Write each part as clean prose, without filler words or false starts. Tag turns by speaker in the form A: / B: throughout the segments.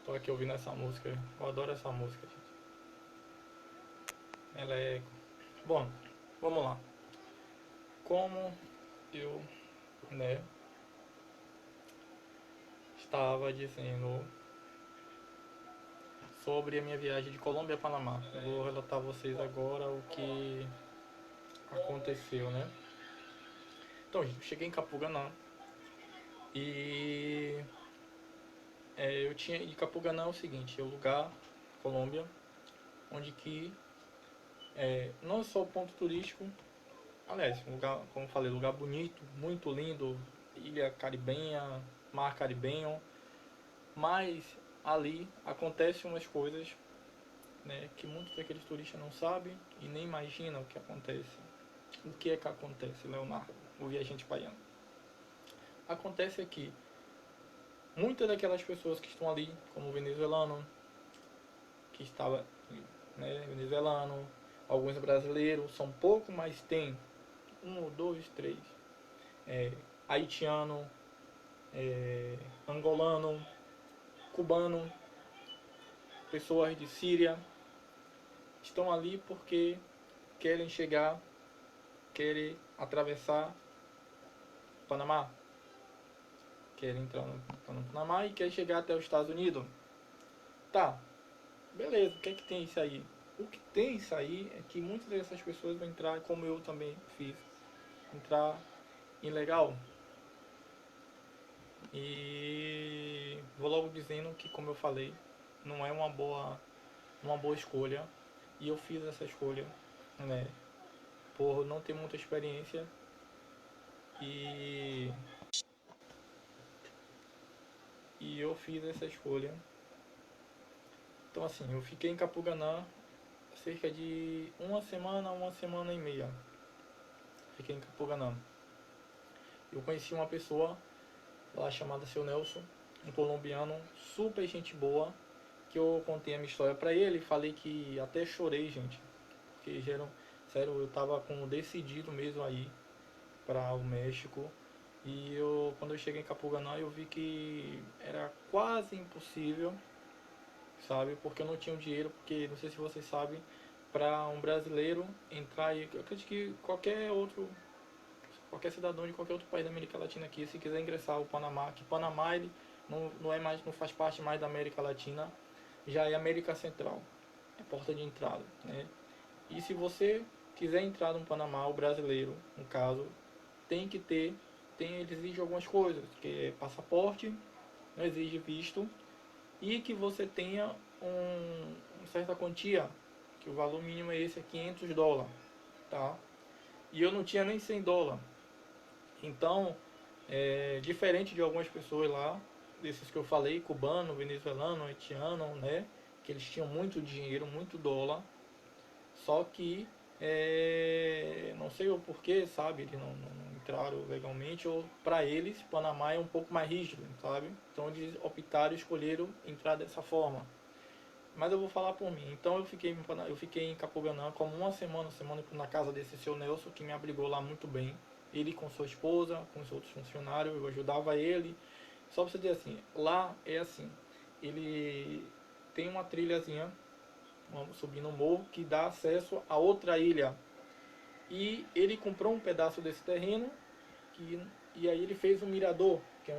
A: Tô aqui ouvindo essa música. Eu adoro essa música, gente. Ela é. Bom, vamos lá. Como eu, né, estava dizendo sobre a minha viagem de Colômbia a Panamá. Eu vou relatar a vocês agora o que aconteceu, né? Então, gente, eu cheguei em Capuganã e eu tinha. E Capuganã é o seguinte: é o lugar, Colômbia, onde que não só ponto turístico, aliás, um lugar, como eu falei, lugar bonito, muito lindo, ilha caribenha, mar caribenho, mas ali acontecem umas coisas, né, que muitos daqueles turistas não sabem e nem imaginam o que acontece. O que é que acontece, Leonardo, o viajante baiano? Acontece que muitas daquelas pessoas que estão ali, como o venezuelano, que estava, né, venezuelano, alguns brasileiros, são pouco, mas tem um, dois, três, é, haitiano, angolano, cubano, pessoas de Síria, estão ali porque querem chegar, querem atravessar Panamá, querem entrar no Panamá e querem chegar até os Estados Unidos. Tá, beleza, o que é que tem isso aí? O que tem isso aí é que muitas dessas pessoas vão entrar, como eu também fiz, entrar ilegal. E vou logo dizendo que, como eu falei, não é uma boa escolha. E eu fiz essa escolha, né, por não ter muita experiência e, e eu fiz essa escolha. Então assim, eu fiquei em Capuganã cerca de uma semana e meia. Fiquei em Capuganã. Eu conheci uma pessoa lá chamada Seu Nelson, um colombiano, super gente boa, que eu contei a minha história pra ele, falei que até chorei, gente, porque sério, eu tava com decidido mesmo aí para o México. E quando eu cheguei em Capuganã, eu vi que era quase impossível, sabe? Porque eu não tinha o dinheiro, porque não sei se vocês sabem, para um brasileiro entrar, e eu acredito que qualquer cidadão de qualquer outro país da América Latina aqui, se quiser ingressar ao Panamá, que Panamá ele não é mais, não faz parte mais da América Latina, já é América Central, é porta de entrada, né? E se você quiser entrar no Panamá, o brasileiro, no caso, tem que ter, ele exige algumas coisas, que é passaporte, não exige visto, e que você tenha uma certa quantia, que o valor mínimo é esse, é US$ 500, tá? E eu não tinha nem US$ 100. Então, diferente de algumas pessoas lá, desses que eu falei, cubano, venezuelano, haitiano, né? Que eles tinham muito dinheiro, muito dólar, só que não sei o porquê, sabe? Eles não entraram legalmente, ou para eles, Panamá é um pouco mais rígido, sabe? Então eles optaram, escolheram entrar dessa forma. Mas eu vou falar por mim. Então eu fiquei em Capoganã como uma semana na casa desse seu Nelson, que me abrigou lá muito bem. Ele com sua esposa, com os outros funcionários, eu ajudava ele. Só pra você dizer assim, lá é assim, ele tem uma trilhazinha, subindo um morro, que dá acesso a outra ilha. E ele comprou um pedaço desse terreno, e aí ele fez um mirador, que é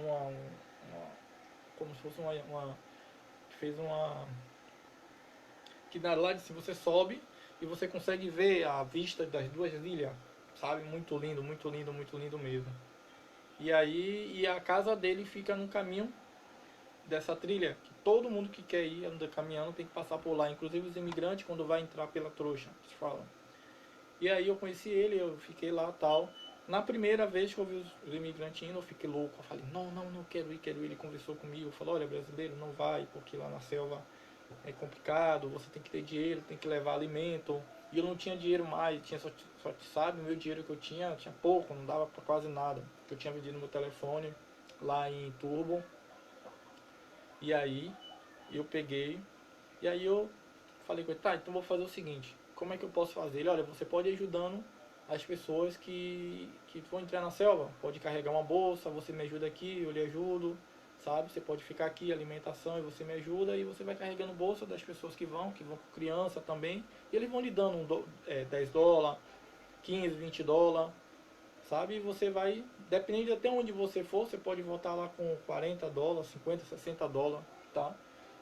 A: como se fosse fez uma que na lá de cima você sobe e você consegue ver a vista das duas ilhas, sabe? Muito lindo, muito lindo, muito lindo mesmo. E aí, e a casa dele fica no caminho dessa trilha, que todo mundo que quer ir andando caminhando tem que passar por lá, inclusive os imigrantes quando vai entrar pela trouxa, eles falam. E aí eu conheci ele, eu fiquei lá tal. Na primeira vez que eu vi os imigrantes indo, eu fiquei louco. Eu falei, não, não, não quero ir, quero ir. Ele conversou comigo, falou, olha, brasileiro, não vai, porque lá na selva é complicado, você tem que ter dinheiro, tem que levar alimento. E eu não tinha dinheiro mais, tinha só sabe, o meu dinheiro que eu tinha pouco, não dava pra quase nada. Eu tinha vendido meu telefone lá em Turbo. E aí eu peguei, e aí eu falei com ele, tá, então vou fazer o seguinte, como é que eu posso fazer? Ele, olha, você pode ir ajudando as pessoas que vão entrar na selva, pode carregar uma bolsa, você me ajuda aqui, eu lhe ajudo, sabe? Você pode ficar aqui, alimentação, e você me ajuda, e você vai carregando bolsa das pessoas que vão com criança também, e eles vão lhe dando 10 dólares, 15, 20 dólares, sabe? E você vai, dependendo de até onde você for, você pode voltar lá com 40 dólares, 50, 60 dólares, tá?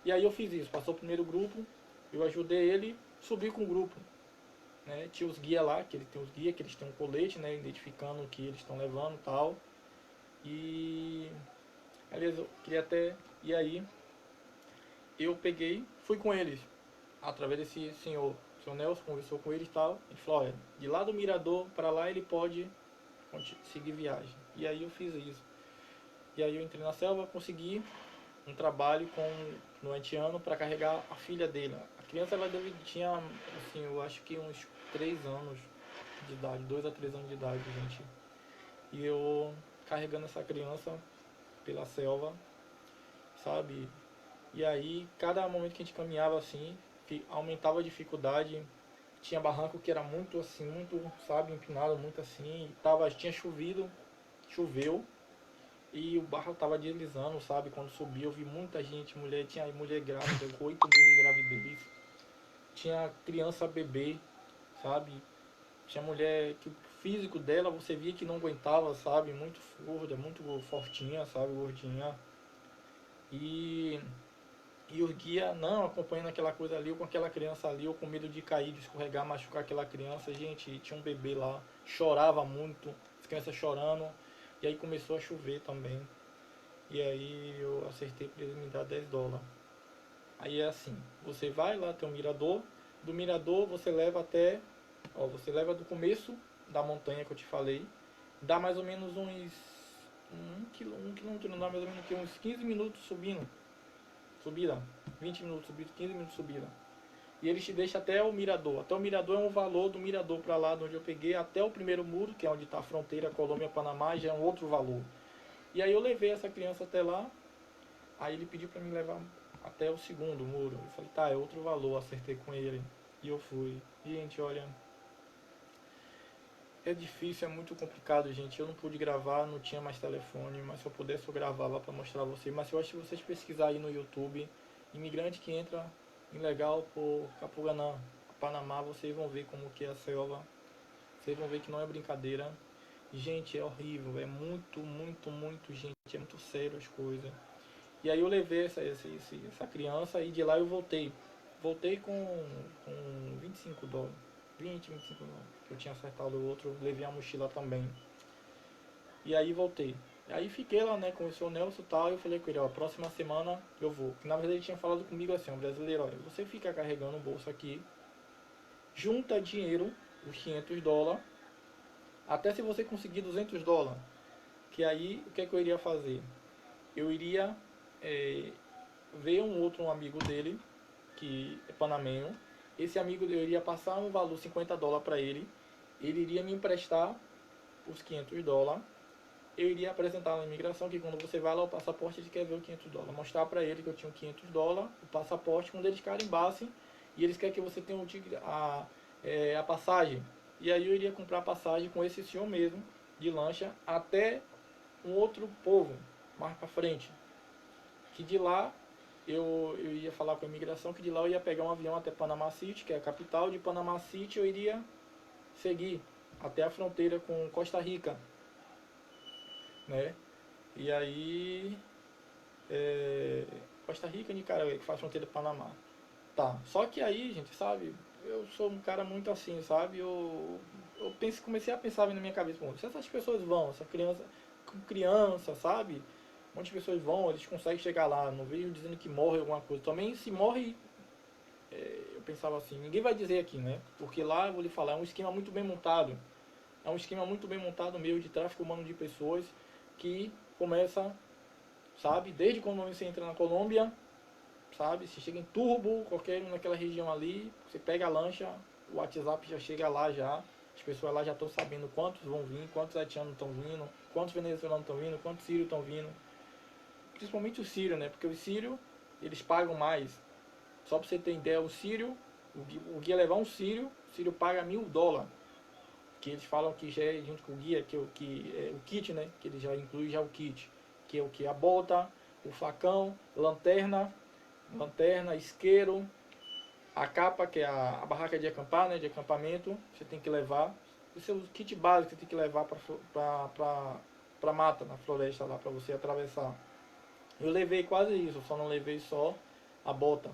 A: E aí eu fiz isso, passou o primeiro grupo, eu ajudei ele, subi com o grupo, né? Tinha os guias lá, que ele tem os guias, que eles têm um colete, né? Identificando o que eles estão levando e tal. E aliás, eu queria até. E aí, eu peguei, fui com eles, através desse senhor. O senhor Nelson conversou com ele e tal. Ele falou: olha, de lá do Mirador para lá ele pode seguir viagem. E aí eu fiz isso. E aí eu entrei na selva, consegui um trabalho no haitiano para carregar a filha dele. A criança tinha, assim, eu acho que uns 3 anos de idade, 2 a 3 anos de idade, gente. E eu carregando essa criança pela selva, sabe? E aí, cada momento que a gente caminhava assim, aumentava a dificuldade. Tinha barranco que era muito assim, muito, sabe, empinado, muito assim. Tinha chovido, choveu, e o barro tava deslizando, sabe? Quando subiu, eu vi muita gente, tinha mulher grávida, com 8 meses de gravidez. Tinha criança bebê, sabe? Tinha mulher que o físico dela você via que não aguentava, sabe? Muito gorda, muito fortinha, sabe? Gordinha. E E o guia, não, acompanhando aquela coisa ali, ou com aquela criança ali, ou com medo de cair, de escorregar, machucar aquela criança. Gente, tinha um bebê lá, chorava muito, as crianças chorando. E aí começou a chover também. E aí eu acertei para ele me dar 10 dólares. Aí é assim, você vai lá, tem um mirador. Do mirador você leva até, ó, você leva do começo da montanha que eu te falei. Dá mais ou menos uns, um quilômetro, não dá mais ou menos uns 15 minutos subindo. Subida, 20 minutos subida, 15 minutos subida. E eles te deixam até o mirador. Até o mirador é um valor do mirador para lá de onde eu peguei, até o primeiro muro, que é onde está a fronteira Colômbia-Panamá, já é um outro valor. E aí eu levei essa criança até lá, aí ele pediu para me levar até o segundo muro. Eu falei, tá, é outro valor, acertei com ele. E eu fui. Gente, olha, é difícil, é muito complicado, gente. Eu não pude gravar, não tinha mais telefone, mas se eu pudesse eu gravava para mostrar a vocês. Mas eu acho que vocês pesquisarem aí no YouTube, imigrante que entra ilegal por Capuganã, Panamá, vocês vão ver como que é a selva. Vocês vão ver que não é brincadeira. Gente, é horrível, é muito, muito, muito, gente, é muito sério as coisas. E aí eu levei essa criança e de lá eu voltei. Voltei com 25 dólares. 25 dólares. Eu tinha acertado o outro, levei a mochila também. E aí voltei. Aí fiquei lá, né, com o seu Nelson e tal, e eu falei com ele, ó, próxima semana eu vou. Na verdade ele tinha falado comigo assim, ó, brasileiro, olha, você fica carregando o bolso aqui, junta dinheiro, os 500 dólares, até se você conseguir 200 dólares. Que aí, o que é que eu iria fazer? Eu iria ver um amigo dele, que é panamenho. Esse amigo eu iria passar um valor 50 dólares para ele iria me emprestar os 500 dólares, eu iria apresentar na imigração que quando você vai lá o passaporte ele quer ver o 500 dólares, mostrar para ele que eu tinha 500 dólares, o passaporte, quando eles carimbassem e eles querem que você tenha a passagem, e aí eu iria comprar a passagem com esse senhor mesmo, de lancha, até um outro povo, mais para frente, que de lá eu ia falar com a imigração, que de lá eu ia pegar um avião até Panama City, que é a capital. De Panama City eu iria seguir até a fronteira com Costa Rica, né? E aí, Costa Rica e Nicarágua, que faz fronteira com Panamá. Tá, só que aí, gente, sabe, eu sou um cara muito assim, sabe? Comecei a pensar na minha cabeça, bom, se essas pessoas vão, essa criança, com criança, sabe? Um monte de pessoas vão, eles conseguem chegar lá, não vejo dizendo que morre alguma coisa. Também se morre, eu pensava assim, ninguém vai dizer aqui, né? Porque lá, eu vou lhe falar, é um esquema muito bem montado. É um esquema muito bem montado meio de tráfico humano de pessoas que começa, sabe? Desde quando você entra na Colômbia, sabe? Você chega em Turbo, qualquer naquela região ali, você pega a lancha, o WhatsApp já chega lá já. As pessoas lá já estão sabendo quantos vão vir, quantos haitianos estão vindo, quantos venezuelanos estão vindo, quantos sírios estão vindo. Principalmente o sírio, né? Porque os sírios, eles pagam mais. Só para você ter ideia, o guia levar um sírio, o sírio paga 1.000 dólares. Que eles falam que já é junto com o guia, que é o kit, né? Que ele já inclui já o kit. Que é o que? A bota, o facão, lanterna, isqueiro, a capa, que é a barraca de acampar, né, de acampamento, você tem que levar. Esse é o kit básico que você tem que levar para mata, na floresta lá, para você atravessar. Eu levei quase isso, só não levei só a bota,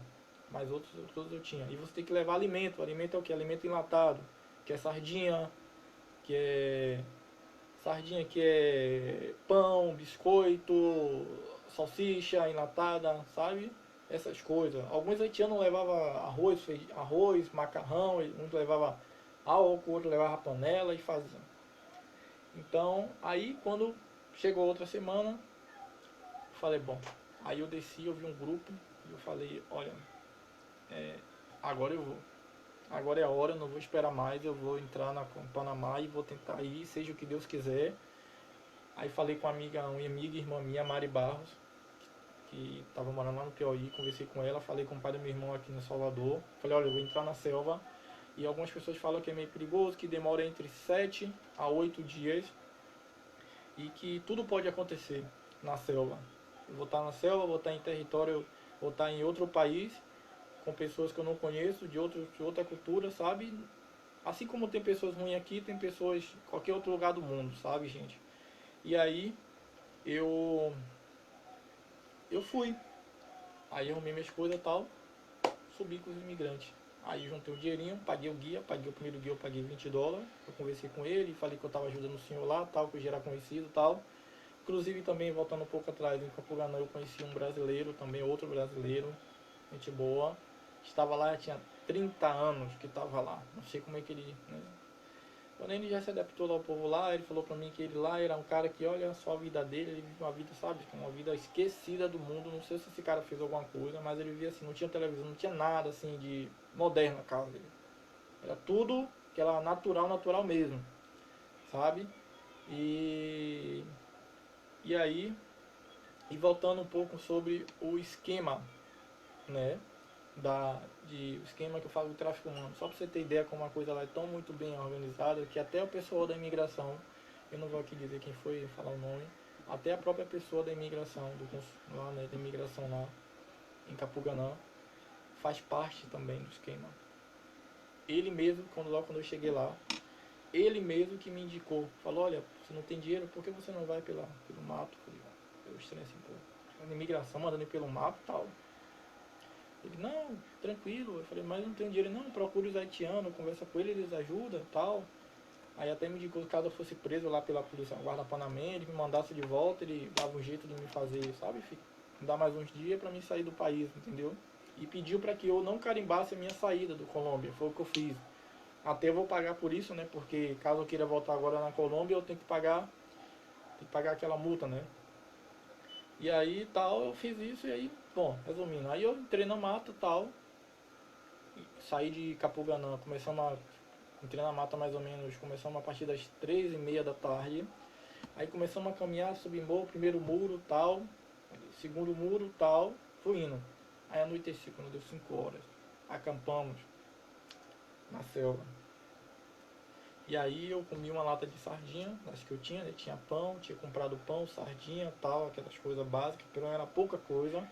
A: mas outros todos eu tinha. E você tem que levar alimento. Alimento é o que? Alimento enlatado, que é que é que é pão, biscoito, salsicha enlatada, sabe? Essas coisas. Alguns haitianos levavam arroz, macarrão, uns levavam álcool, outro levava panela e faziam. Então, aí quando chegou outra semana, eu falei, bom, aí eu desci, eu vi um grupo e eu falei, olha, agora eu vou. Agora é a hora, eu não vou esperar mais, eu vou entrar na Panamá e vou tentar ir, seja o que Deus quiser. Aí falei com uma amiga irmã minha, Mari Barros, que estava morando lá no Piauí, conversei com ela, falei com o pai do meu irmão aqui no Salvador. Falei, olha, eu vou entrar na selva e algumas pessoas falam que é meio perigoso, que demora entre 7 a 8 dias e que tudo pode acontecer na selva. Eu vou estar na selva, vou estar em território, vou estar em outro país, com pessoas que eu não conheço, de outra cultura, sabe? Assim como tem pessoas ruins aqui, tem pessoas em qualquer outro lugar do mundo, sabe, gente? E aí eu fui. Aí eu arrumei minhas coisas e tal, subi com os imigrantes. Aí juntei um dinheirinho, paguei o guia, paguei o primeiro guia, eu paguei $20. Eu conversei com ele, falei que eu estava ajudando o senhor lá, tal, que eu já era conhecido e tal. Inclusive também, voltando um pouco atrás, em Capuganã eu conheci um brasileiro, também outro brasileiro, gente boa. Estava lá, tinha 30 anos que estava lá. Não sei como é que ele, né? Quando ele já se adaptou ao povo lá, ele falou pra mim que ele lá era um cara que, olha só a vida dele, ele vive uma vida, sabe, uma vida esquecida do mundo. Não sei se esse cara fez alguma coisa, mas ele vivia assim, não tinha televisão, não tinha nada assim de moderno na casa dele. Era tudo que era natural mesmo, sabe? E, e aí, e voltando um pouco sobre o esquema, né? O esquema que eu falo do tráfico humano. Só para você ter ideia como a coisa lá é tão muito bem organizada que até o pessoal da imigração, eu não vou aqui dizer quem foi, falar o nome, até a própria pessoa da imigração, lá, né, da imigração lá em Capuganã, faz parte também do esquema. Ele mesmo, logo quando eu cheguei lá, ele mesmo que me indicou, falou, olha, você não tem dinheiro, por que você não vai pelo mato? Eu estranho assim, pô, a imigração mandando ir pelo mato e tal. Ele, não, tranquilo. Eu falei, mas não tenho dinheiro. Não, procure os haitianos, conversa com eles, eles ajudam e tal. Aí até me indicou que caso eu fosse preso lá pela polícia, guarda panamenha, ele me mandasse de volta, ele dava um jeito de me fazer, sabe, me dar mais uns dias pra mim sair do país, entendeu? E pediu pra que eu não carimbasse a minha saída do Colômbia, foi o que eu fiz. Até eu vou pagar por isso, né, porque caso eu queira voltar agora na Colômbia, eu tenho que pagar aquela multa, né. E aí tal, eu fiz isso e aí, bom, resumindo, aí eu entrei na mata e tal, saí de Capuganã, entrei na mata mais ou menos, começamos a partir das 3h30 da tarde, aí começamos a caminhar, subir morro, primeiro muro, tal, segundo muro, tal, fui indo. Aí anoiteci, quando deu 5 horas, acampamos na selva. E aí eu comi uma lata de sardinha, acho que eu tinha, né? Tinha pão, tinha comprado pão, sardinha, tal, aquelas coisas básicas, pero era pouca coisa.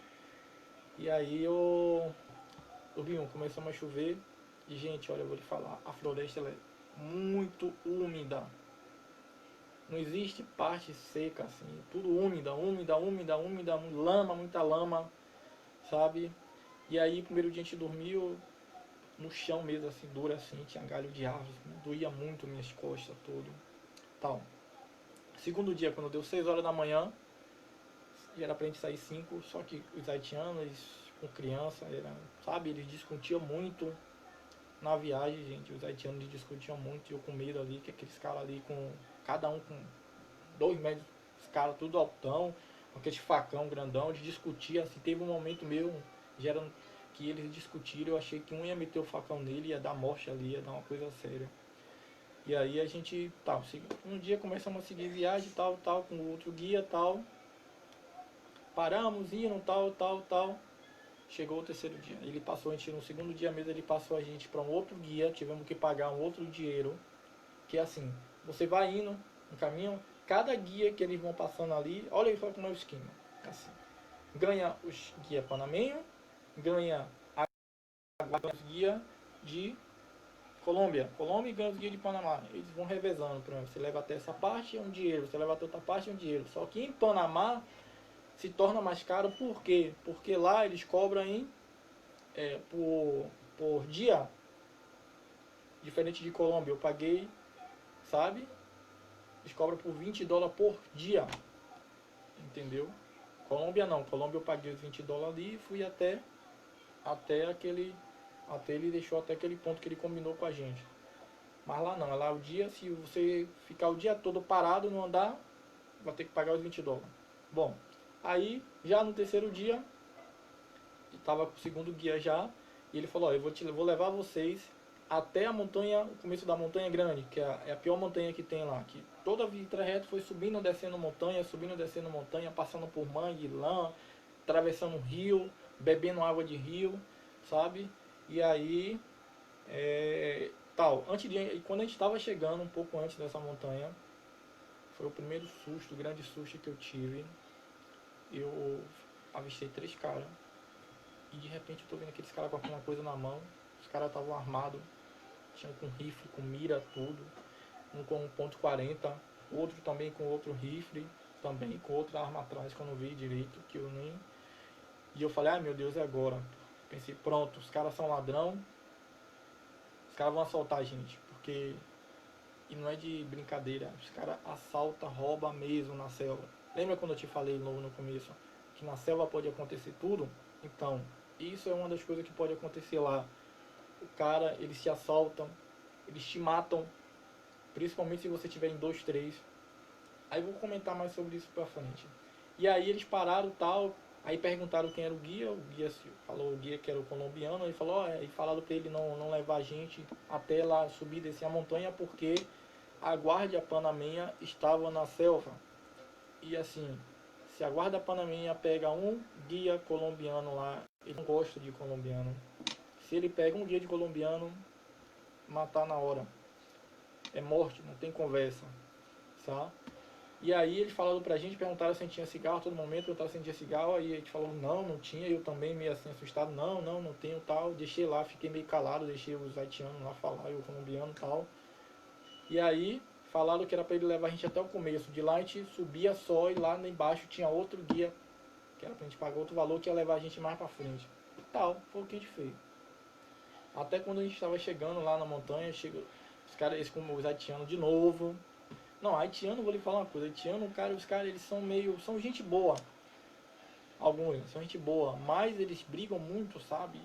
A: E aí começamos a chover. E gente, olha, eu vou lhe falar, a floresta ela é muito úmida. Não existe parte seca assim, tudo úmida, lama, muita lama, sabe? E aí primeiro dia a gente dormiu no chão mesmo, assim, duro assim, tinha galho de árvore, doía muito minhas costas, tudo, tal. Segundo dia, quando deu 6 horas da manhã, e era pra gente sair 5, só que os haitianos, eles, com criança, sabe, eles discutiam muito na viagem, gente. Os haitianos discutiam muito, e eu com medo ali, que aqueles caras ali cada um com 2 metros, os caras tudo altão, com aquele facão grandão, eles discutiam, assim, teve um momento meu, que eles discutiram, eu achei que um ia meter o facão nele, ia dar morte ali, ia dar uma coisa séria. E aí a gente, um dia começamos a seguir viagem, tal, com o outro guia, tal, paramos, indo, tal. Chegou o terceiro dia. Ele passou, a gente no segundo dia mesmo, ele passou a gente para um outro guia, tivemos que pagar um outro dinheiro, que é assim, você vai indo no caminho, cada guia que eles vão passando ali, olha só como é o esquema, assim, ganha os guia panamenho, ganha os guia de Colômbia e ganha os guia de Panamá. Eles vão revezando, por exemplo, você leva até essa parte é um dinheiro, você leva até outra parte é um dinheiro. Só que em Panamá se torna mais caro, por quê? Porque lá eles cobram por dia, diferente de Colômbia. Eu paguei, sabe? Eles cobram por $20 por dia, entendeu? Colômbia não, Colômbia eu paguei os $20 ali e fui até ele deixou até aquele ponto que ele combinou com a gente. Mas lá não, lá o dia, se você ficar o dia todo parado, não andar, vai ter que pagar os $20. Bom, aí já no terceiro dia, estava com o segundo guia já, e ele falou, ó, vou levar vocês até a montanha, o começo da Montanha Grande, que é a pior montanha que tem lá, que toda a trajeto foi subindo e descendo montanha, passando por mangue, lã, atravessando um rio, bebendo água de rio, sabe? E aí, quando a gente estava chegando um pouco antes dessa montanha, foi o primeiro susto, o grande susto que eu tive. Eu avistei 3 caras e de repente eu tô vendo aqueles caras com alguma coisa na mão. Os caras estavam armados, tinham com rifle, com mira, tudo. Um com 1.40, outro também com outro rifle, também com outra arma atrás que eu não vi direito, que eu nem. E eu falei, ai meu Deus, é agora. Pensei, pronto, os caras são ladrão, os caras vão assaltar a gente, porque. E não é de brincadeira, os caras assaltam, roubam mesmo na selva. Lembra quando eu te falei logo no começo que na selva pode acontecer tudo? Então, isso é uma das coisas que pode acontecer lá. O cara, eles te assaltam, eles te matam, principalmente se você tiver em 2, 3. Aí eu vou comentar mais sobre isso pra frente. E aí eles pararam tal, aí perguntaram quem era o guia falou o guia que era o colombiano, ele falou, e falaram pra ele não levar a gente até lá subir e descer a montanha porque a guarda panamenha estava na selva. E assim, se a guarda panamenha pega um guia colombiano lá, ele não gosta de colombiano. Se ele pega um guia de colombiano, matar na hora. É morte, não tem conversa, sabe? E aí eles falaram pra gente, perguntaram se a gente tinha cigarro a todo momento, perguntaram se a gente tinha cigarro, aí a gente falou não tinha, eu também meio assim assustado, não tenho tal, deixei lá, fiquei meio calado, deixei os haitianos lá falar e o colombiano tal. E aí falaram que era pra ele levar a gente até o começo, de lá a gente subia só e lá embaixo tinha outro guia, que era pra gente pagar outro valor, que ia levar a gente mais pra frente. E tal, foi o que a gente fez. Até quando a gente estava chegando lá na montanha, os caras, eles como os haitianos de novo. Não, haitiano, vou lhe falar uma coisa, haitiano, cara, os caras, eles são gente boa. Alguns, são gente boa, mas eles brigam muito, sabe?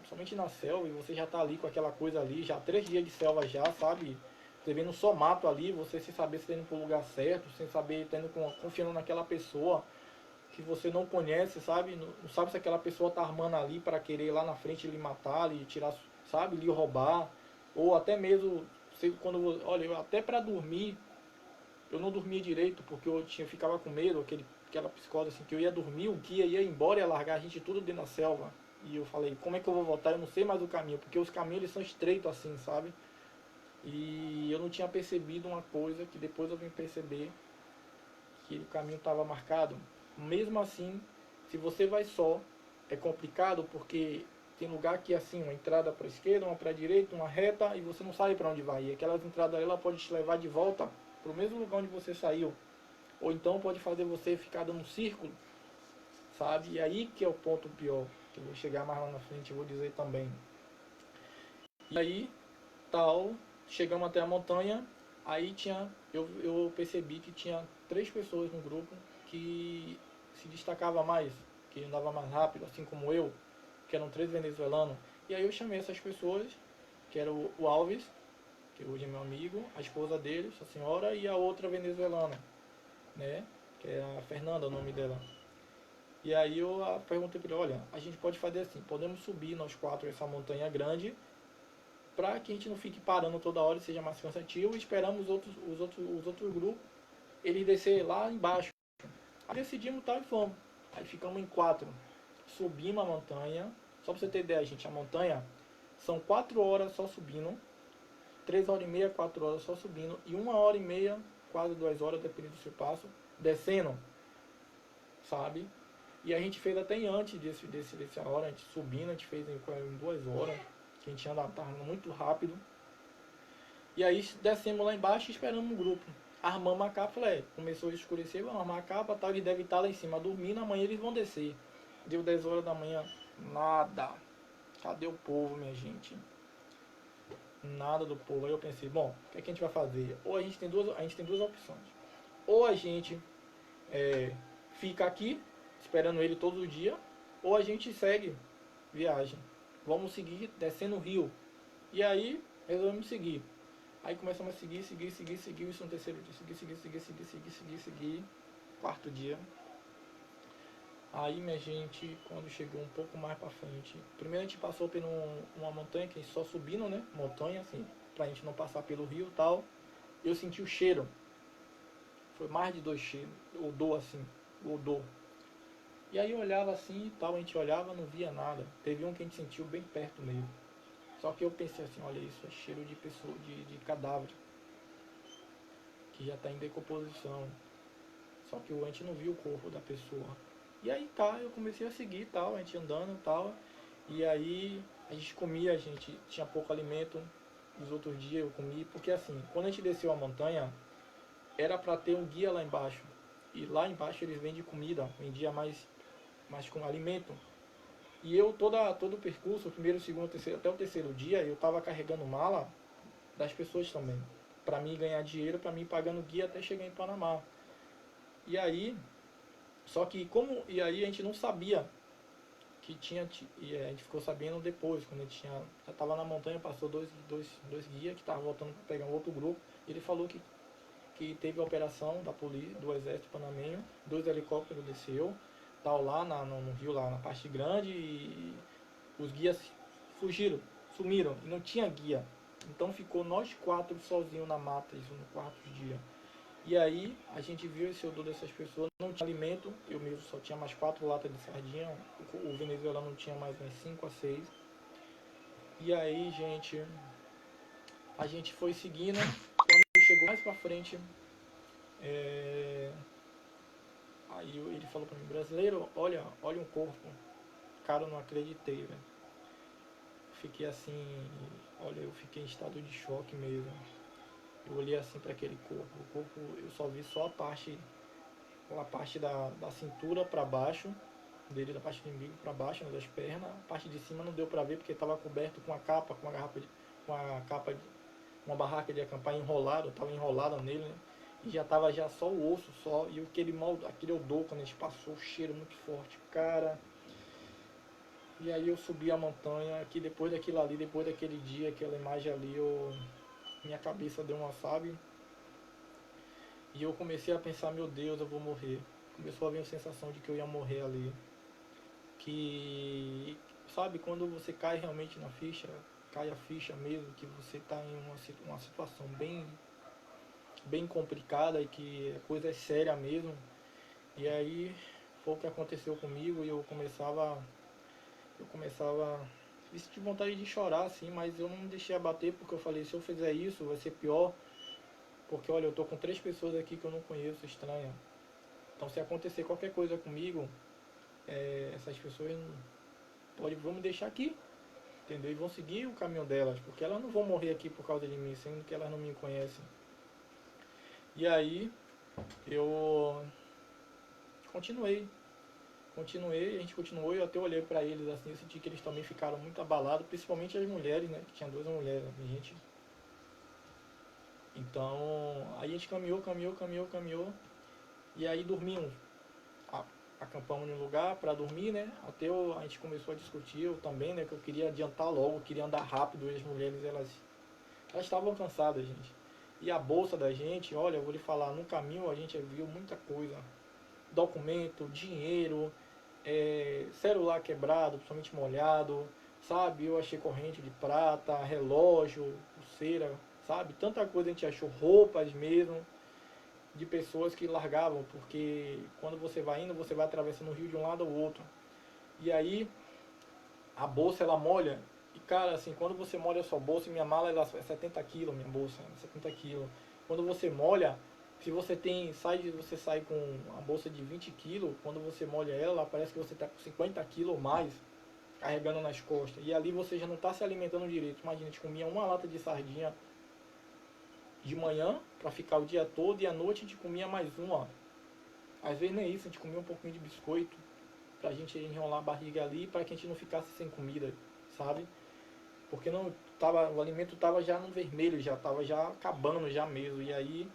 A: Somente na selva, e você já tá ali com aquela coisa ali, já 3 dias de selva já, sabe? Você vendo só mato ali, você sem saber se tá indo pro lugar certo, sem saber, tá indo confiando naquela pessoa que você não conhece, sabe? Não sabe se aquela pessoa tá armando ali para querer lá na frente lhe matar, lhe tirar, sabe? Lhe roubar, ou até mesmo, quando, olha, até para dormir, eu não dormia direito porque ficava com medo, aquela psicose assim, que eu ia dormir, o guia ia embora e ia largar a gente tudo dentro da selva. E eu falei, como é que eu vou voltar? Eu não sei mais o caminho, porque os caminhos eles são estreitos assim, sabe? E eu não tinha percebido uma coisa que depois eu vim perceber, que o caminho estava marcado. Mesmo assim, se você vai só, é complicado porque tem lugar que é assim, uma entrada para a esquerda, uma para a direita, uma reta, e você não sabe para onde vai. E aquelas entradas ela pode te levar de volta para o mesmo lugar onde você saiu. Ou então pode fazer você ficar dando um círculo, sabe? E aí que é o ponto pior, que eu vou chegar mais lá na frente e vou dizer também. E aí, tal, chegamos até a montanha, aí eu percebi que tinha 3 pessoas no grupo que se destacava mais, que andava mais rápido, assim como eu, que eram 3 venezuelanos. E aí eu chamei essas pessoas, que era o Alves, que hoje é meu amigo, a esposa dele, a senhora, e a outra venezuelana, né? Que é a Fernanda, o nome dela. E aí eu perguntei para ele, olha, a gente pode fazer assim, podemos subir nós 4 essa montanha grande, para que a gente não fique parando toda hora e seja mais cansativo, e esperamos os outros grupos, eles descer lá embaixo. Aí decidimos tal e fomos. Aí ficamos em 4. Subimos a montanha. Só para você ter ideia, gente, a montanha são 4 horas só subindo, 3 horas e meia, 4 horas só subindo, e 1 hora e meia, quase 2 horas, dependendo do seu passo, descendo, sabe? E a gente fez até antes dessa hora, a gente subindo, a gente fez em 2 horas, que a gente tava muito rápido. E aí descemos lá embaixo e esperamos um grupo. Armamos a capa, falei, começou a escurecer, vamos armar a capa, tal, eles devem estar lá em cima dormindo, amanhã eles vão descer. Deu 10 horas da manhã, nada. Cadê o povo, minha gente? Nada do povo. Aí eu pensei, bom, o que, é que a gente vai fazer? Ou a gente tem duas opções. Ou a gente fica aqui, esperando ele todo o dia, ou a gente segue viagem. Vamos seguir descendo o rio. E aí, resolvemos seguir. Aí começamos a seguir, isso no terceiro dia, seguir, quarto dia. Aí, minha gente, quando chegou um pouco mais pra frente, primeiro a gente passou por uma montanha, que a gente só subindo, né, montanha, assim, pra gente não passar pelo rio e tal. Eu senti o cheiro, foi mais de 2 cheiros, odor assim, odor. E aí eu olhava assim e tal, a gente olhava, não via nada. Teve um que a gente sentiu bem perto mesmo. Só que eu pensei assim, olha, isso é cheiro de pessoa, de cadáver, que já está em decomposição. Só que a gente não viu o corpo da pessoa. E aí tá, eu comecei a seguir e tal, a gente andando e tal. E aí a gente comia, a gente tinha pouco alimento. Os outros dias eu comi, porque assim, quando a gente desceu a montanha, era para ter um guia lá embaixo. E lá embaixo eles vendem comida, vendia mais com alimento. E eu, todo o percurso, o primeiro, segundo, terceiro, até o terceiro dia, eu estava carregando mala das pessoas também. Para mim ganhar dinheiro, para mim pagando guia até chegar em Panamá. E aí, e aí a gente não sabia que tinha, e a gente ficou sabendo depois, quando a gente já estava na montanha, passou dois guias que estavam voltando para pegar um outro grupo. Ele falou que teve a operação da polícia, do exército panamenho, 2 helicópteros desceu, tal lá no rio, lá na parte grande, e os guias fugiram, sumiram, e não tinha guia. Então ficou nós 4 sozinhos na mata, isso no quarto dia. E aí a gente viu esse odor dessas pessoas, não tinha alimento, eu mesmo só tinha mais 4 latas de sardinha, o venezuelano não tinha mais umas 5 a 6. E aí, gente, a gente foi seguindo, quando chegou mais pra frente, aí ele falou pra mim, brasileiro, olha um corpo. Cara, eu não acreditei, velho. Fiquei assim, olha, eu fiquei em estado de choque mesmo. Eu olhei assim para aquele corpo. O corpo, eu só vi só a parte da cintura para baixo, dele, da parte do umbigo para baixo, né, das pernas. A parte de cima não deu para ver porque estava coberto com a capa, uma barraca de acampar enrolado, estava enrolada nele, né? E já tava já só o osso só, e aquele odor quando a gente passou, o cheiro muito forte, cara. E aí eu subi a montanha, que depois daquilo ali, depois daquele dia, aquela imagem ali, minha cabeça deu uma, sabe? E eu comecei a pensar, meu Deus, eu vou morrer. Começou a vir a sensação de que eu ia morrer ali. Que, sabe, quando você cai realmente na ficha, cai a ficha mesmo, que você está em uma situação bem complicada e que a coisa é séria mesmo. E aí foi o que aconteceu comigo e eu começava a sentir vontade de chorar assim, mas eu não me deixei abater porque eu falei, se eu fizer isso vai ser pior, porque olha, eu tô com 3 pessoas aqui que eu não conheço, estranha. Então se acontecer qualquer coisa comigo, essas pessoas vão me deixar aqui, entendeu? E vão seguir o caminho delas, porque elas não vão morrer aqui por causa de mim, sendo que elas não me conhecem. E aí eu continuei, a gente continuou e eu até olhei pra eles assim, eu senti que eles também ficaram muito abalados, principalmente as mulheres, né? Que tinha 2 mulheres, a gente. Então, aí a gente caminhou, e aí dormimos. Acampamos no lugar para dormir, né? Até a gente começou a discutir, eu também, né? Que eu queria adiantar logo, eu queria andar rápido, e as mulheres, elas estavam cansadas, gente. E a bolsa da gente, olha, eu vou lhe falar, no caminho a gente viu muita coisa. Documento, dinheiro, celular quebrado, principalmente molhado, sabe? Eu achei corrente de prata, relógio, pulseira, sabe? Tanta coisa a gente achou, roupas mesmo, de pessoas que largavam, porque quando você vai indo, você vai atravessando o rio de um lado ao outro. E aí, a bolsa, ela molha, e cara, assim, quando você molha a sua bolsa, minha mala, ela é 70 quilos, minha bolsa, 70 quilos. Quando você molha, Se você você sai com uma bolsa de 20 quilos, quando você molha ela, parece que você está com 50 quilos ou mais carregando nas costas. E ali você já não está se alimentando direito. Imagina, a gente comia uma lata de sardinha de manhã para ficar o dia todo e à noite a gente comia mais uma. Às vezes nem isso, a gente comia um pouquinho de biscoito pra gente enrolar a barriga ali para que a gente não ficasse sem comida, sabe? Porque não tava, o alimento tava já no vermelho, já tava já acabando já mesmo. E aí,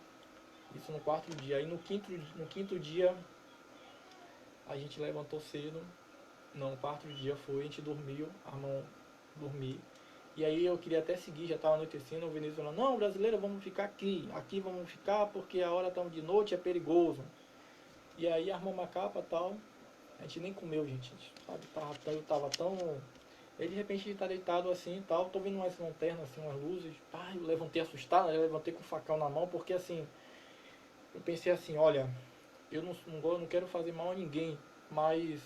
A: isso no quarto dia. Aí no quinto dia a gente levantou cedo. Não, no quarto dia foi, a gente dormiu, a mão dormir. E aí eu queria até seguir, já estava anoitecendo, o venezuelano, não, brasileiro, vamos ficar aqui vamos ficar porque a hora está de noite, é perigoso. E aí armou uma capa e tal, a gente nem comeu, gente, sabe, eu tava tão... Aí de repente ele tá deitado assim e tal, tô vendo umas lanternas, assim, umas luzes, eu levantei assustado, eu levantei com o facão na mão, porque assim, eu pensei assim, olha, eu não quero fazer mal a ninguém, mas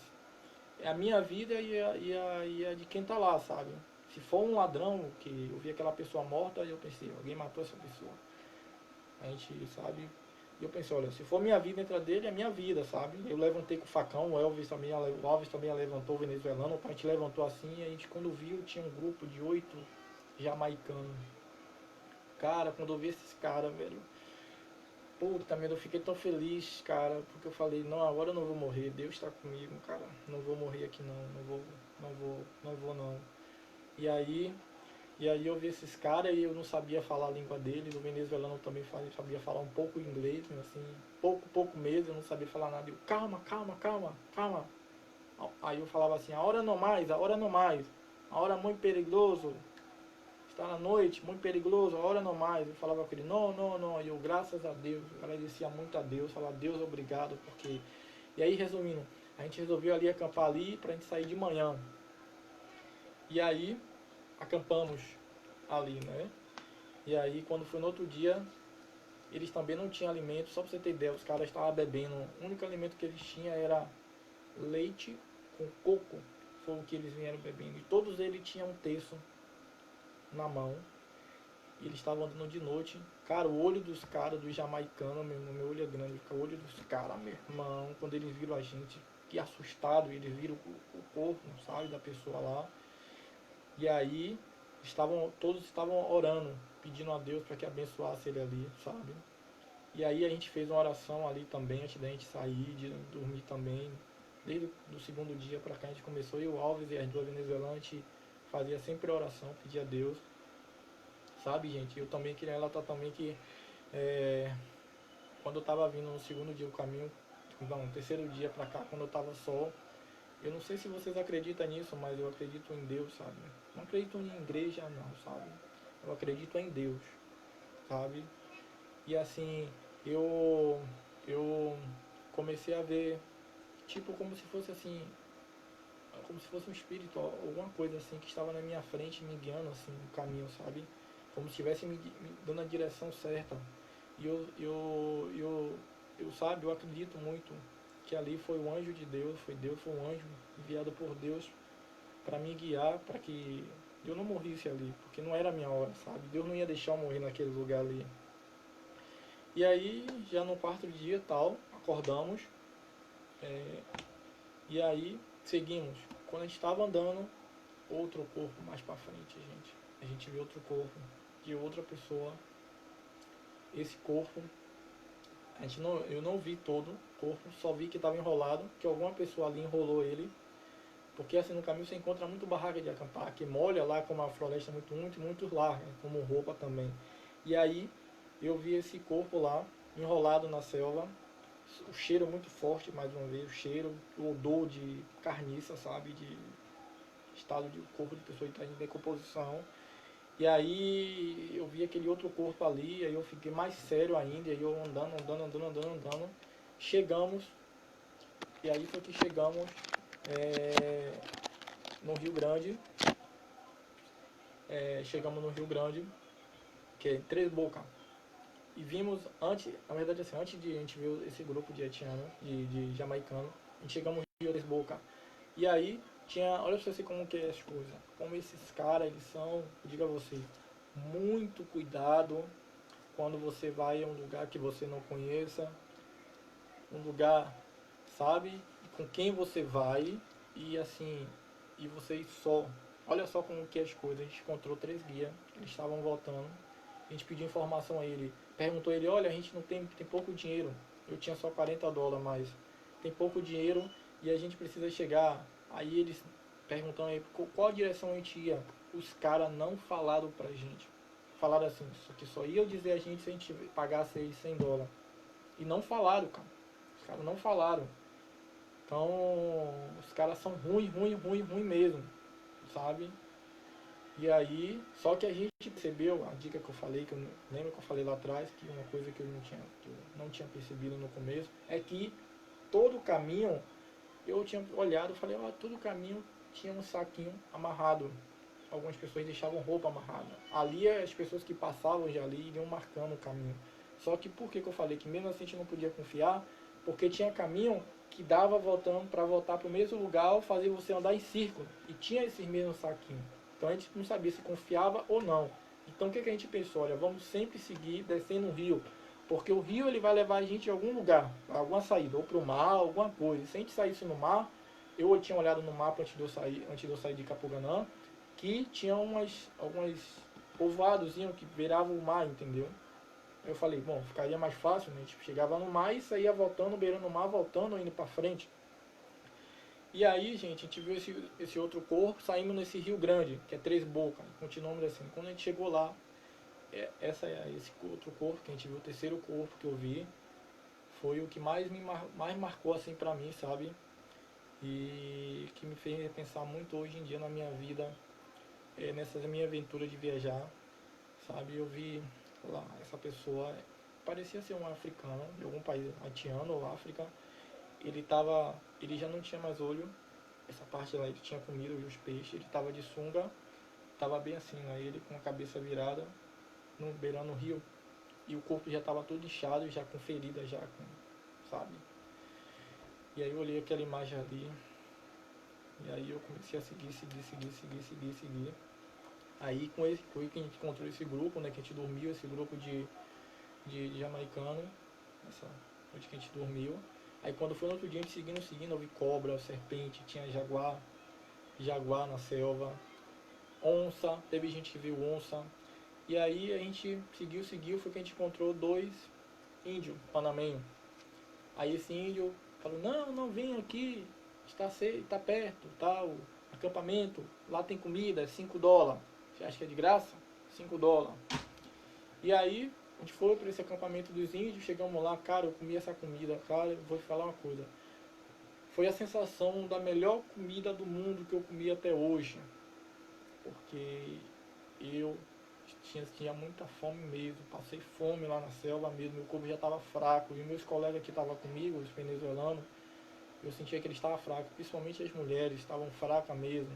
A: é a minha vida e a de quem tá lá, sabe? Se for um ladrão, que eu vi aquela pessoa morta, eu pensei, alguém matou essa pessoa. A gente, sabe? E eu pensei, olha, se for minha vida entra dele, é minha vida, sabe? Eu levantei com o facão, o Alves também levantou, o venezuelano, a gente levantou assim, e a gente quando viu, tinha um grupo de 8 jamaicanos. Cara, quando eu vi esses caras, velho, puta merda, eu fiquei tão feliz, cara, porque eu falei, não, agora eu não vou morrer, Deus está comigo, cara, não vou morrer aqui não, não vou não. E aí, e aí eu vi esses caras e eu não sabia falar a língua deles, o venezuelano também sabia falar um pouco inglês, assim, pouco mesmo, eu não sabia falar nada. Eu, calma, calma, calma, calma. Aí eu falava assim, a hora não mais, a hora não mais, a hora muito perigoso, está na noite, muito perigoso, a hora não mais. Eu falava com ele, não, não, não. E eu, graças a Deus, agradecia muito a Deus, falava, Deus, obrigado, porque... E aí, resumindo, a gente resolveu ali acampar ali pra gente sair de manhã. E aí, acampamos ali, né? E aí, quando foi no outro dia, eles também não tinham alimento, só pra você ter ideia, os caras estavam bebendo. O único alimento que eles tinham era leite com coco, foi o que eles vieram bebendo. E todos eles tinham um terço na mão. E eles estavam andando de noite. Cara, o olho dos caras, dos jamaicanos, meu olho é grande, o olho dos caras, meu irmão, quando eles viram a gente, que assustado, eles viram o corpo, sabe, da pessoa lá. E aí, todos estavam orando, pedindo a Deus para que abençoasse ele ali, sabe. E aí a gente fez uma oração ali também, antes da gente sair, de dormir também. Desde o segundo dia para cá a gente começou, e o Alves e as duas venezuelanas, a gente fazia sempre oração, pedia a Deus, sabe, gente. Eu também queria relatar também que quando eu tava vindo no segundo dia o caminho, não, no terceiro dia pra cá, quando eu tava só, eu não sei se vocês acreditam nisso, mas eu acredito em Deus, sabe? Não acredito em igreja não, sabe? Eu acredito em Deus, sabe? E assim, eu eu comecei a ver tipo como se fosse assim, como se fosse um espírito, alguma coisa assim que estava na minha frente me guiando assim no caminho, sabe? Como se estivesse me dando a direção certa. E sabe, eu acredito muito que ali foi o anjo de Deus, foi um anjo enviado por Deus para me guiar, para que eu não morrisse ali, porque não era a minha hora, sabe? Deus não ia deixar eu morrer naquele lugar ali. E aí, já no quarto dia tal, acordamos, é, e aí seguimos. Quando a gente estava andando, outro corpo mais para frente, gente. A gente viu outro corpo de outra pessoa. Esse corpo eu não vi todo o corpo, só vi que estava enrolado, que alguma pessoa ali enrolou ele, porque assim no caminho você encontra muito barraca de acampar, que molha lá como a floresta é muito larga, como roupa também. E aí eu vi esse corpo lá, enrolado na selva, o cheiro muito forte, mais uma vez, o cheiro, o odor de carniça, sabe, de estado de corpo de pessoa que está em decomposição. E aí eu vi aquele outro corpo ali, aí eu fiquei mais sério ainda, aí eu andando. Chegamos, e aí foi que chegamos no Rio Grande, chegamos no Rio Grande, que é Três Bocas. E vimos, na verdade assim, antes de a gente ver esse grupo de haitiano, de jamaicano, a gente chegamos no Rio Três Bocas. E aí olha pra você como que é as coisas, como esses caras, eles são, eu digo a você, muito cuidado, quando você vai a um lugar que você não conheça, um lugar, sabe, com quem você vai e assim, e vocês só. Olha só como que é as coisas. A gente encontrou 3 guias, eles estavam voltando. A gente pediu informação a ele, perguntou a ele, olha, a gente não tem pouco dinheiro. Eu tinha só US$ 40, mas tem pouco dinheiro e a gente precisa chegar. Aí eles perguntam aí qual direção a gente ia. Os caras não falaram pra gente. Falaram assim, que só ia dizer a gente se a gente pagasse aí US$ 100. E não falaram, cara. Os caras não falaram. Então, os caras são ruim mesmo, sabe? E aí, só que a gente percebeu, a dica que eu falei, que eu lembro que eu falei lá atrás, que uma coisa que eu não tinha percebido no começo, é que todo o caminho, eu tinha olhado e falei, ó, todo o caminho tinha um saquinho amarrado. Algumas pessoas deixavam roupa amarrada. Ali as pessoas que passavam já ali iam marcando o caminho. Só que por que eu falei que mesmo assim a gente não podia confiar? Porque tinha caminho que dava voltando para voltar para o mesmo lugar, fazer você andar em círculo. E tinha esses mesmos saquinhos. Então a gente não sabia se confiava ou não. Então o que a gente pensou? Olha, vamos sempre seguir descendo o rio. Porque o rio ele vai levar a gente a algum lugar, a alguma saída, ou para o mar, alguma coisa. Se a gente saísse no mar, eu tinha olhado no mapa antes de eu sair de Capoganã, que tinha algumas povoados que viravam o mar, entendeu? Eu falei, bom, ficaria mais fácil, né? A gente chegava no mar e saía voltando, beirando o mar, voltando, indo pra frente. E aí, gente, a gente viu esse outro corpo, saímos nesse Rio Grande, que é Três Bocas, continuamos assim. Quando a gente chegou lá, esse outro corpo, que a gente viu, o terceiro corpo que eu vi, foi o que mais marcou assim pra mim, sabe? E que me fez pensar muito hoje em dia na minha vida, nessa minha aventura de viajar, sabe? Eu vi lá, essa pessoa parecia ser um africano, de algum país haitiano ou África. Ele já não tinha mais olho, essa parte lá ele tinha comido os peixes, ele tava de sunga, tava bem assim, né? Ele com a cabeça virada, no beirando o rio, e o corpo já tava todo inchado, já com ferida, sabe? E aí eu olhei aquela imagem ali, e aí eu comecei a seguir. Aí foi que a gente encontrou esse grupo, né, que a gente dormiu, esse grupo de jamaicano, essa noite que a gente dormiu. Aí quando foi no outro dia a gente seguindo, eu vi cobra, serpente, tinha jaguar na selva, onça, teve gente que viu onça. E aí a gente seguiu, foi que a gente encontrou 2 índios panamenhos. Aí esse índio falou, não, vem aqui, está perto, tá, o acampamento, lá tem comida, é US$ 5. Você acha que é de graça? US$ 5. E aí, a gente foi para esse acampamento dos índios, chegamos lá, cara, eu comi essa comida, cara, eu vou te falar uma coisa. Foi a sensação da melhor comida do mundo que eu comi até hoje. Porque eu tinha muita fome mesmo, passei fome lá na selva mesmo, meu corpo já estava fraco, e meus colegas que estavam comigo, os venezuelanos, eu sentia que eles estavam fracos, principalmente as mulheres, estavam fracas mesmo,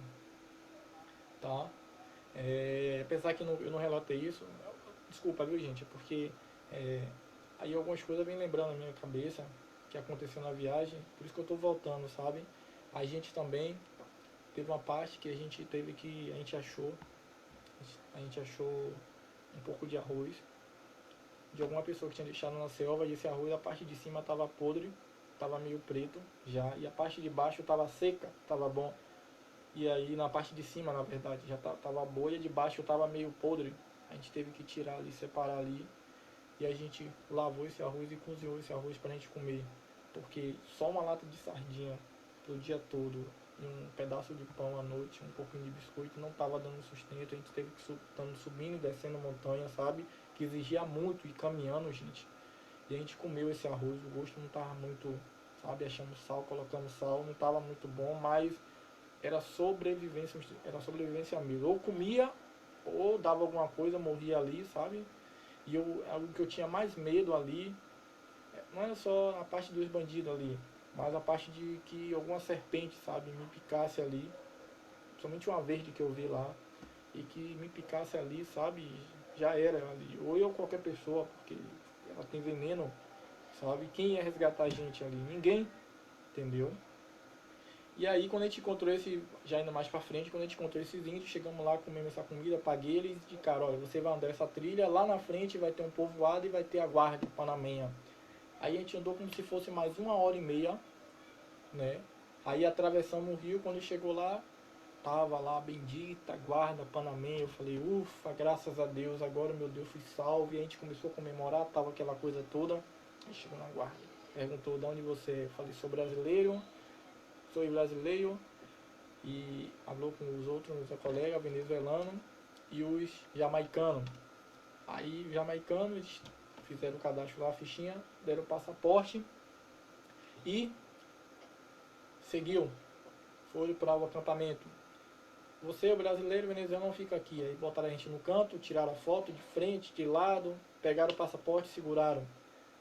A: tá? Apesar que eu não relatei isso, desculpa, viu gente, é porque aí algumas coisas vêm lembrando na minha cabeça que aconteceu na viagem, por isso que eu estou voltando, sabe? A gente também teve uma parte que a gente achou um pouco de arroz de alguma pessoa que tinha deixado na selva, e esse arroz, a parte de cima estava podre, estava meio preto já, e a parte de baixo estava seca, estava bom. E aí na parte de cima, na verdade, já tava boa, e a de baixo estava meio podre. A gente teve que tirar ali, separar ali, e a gente lavou esse arroz e cozinhou esse arroz pra gente comer. Porque só uma lata de sardinha pro dia todo e um pedaço de pão à noite, um pouquinho de biscoito, não estava dando sustento. A gente teve que estando subindo e descendo montanha, sabe? Que exigia muito e caminhando, gente. E a gente comeu esse arroz, o gosto não estava muito, sabe? Achamos sal, colocamos sal, não estava muito bom, mas era sobrevivência mesmo. Ou comia, ou dava alguma coisa, morria ali, sabe? E o que eu tinha mais medo ali, não era só a parte dos bandidos ali, mas a parte de que alguma serpente, sabe, me picasse ali, somente uma verde que eu vi lá, e que me picasse ali, sabe, já era ali. Ou eu qualquer pessoa, porque ela tem veneno, sabe? Quem ia resgatar a gente ali? Ninguém, entendeu? E aí quando a gente encontrou esse, já indo mais pra frente, quando a gente encontrou esses índios, chegamos lá, comemos essa comida, paguei eles de cara, olha, você vai andar essa trilha, lá na frente vai ter um povoado e vai ter a guarda panamenha. Aí a gente andou como se fosse mais 1 hora e meia, né? Aí atravessamos o rio, quando chegou lá, tava lá, bendita guarda panamenha. Eu falei, ufa, graças a Deus, agora meu Deus fui salvo. E a gente começou a comemorar, tava aquela coisa toda. Aí chegou na guarda, perguntou de onde você é. Eu falei, sou brasileiro, e falou com os outros colegas venezuelanos e os jamaicanos. Aí os jamaicanos fizeram o cadastro lá, a fichinha, deram o passaporte e seguiu. Foram para o acampamento. Você, o brasileiro, o venezuelano, não fica aqui. Aí botaram a gente no canto, tiraram a foto de frente, de lado, pegaram o passaporte, seguraram.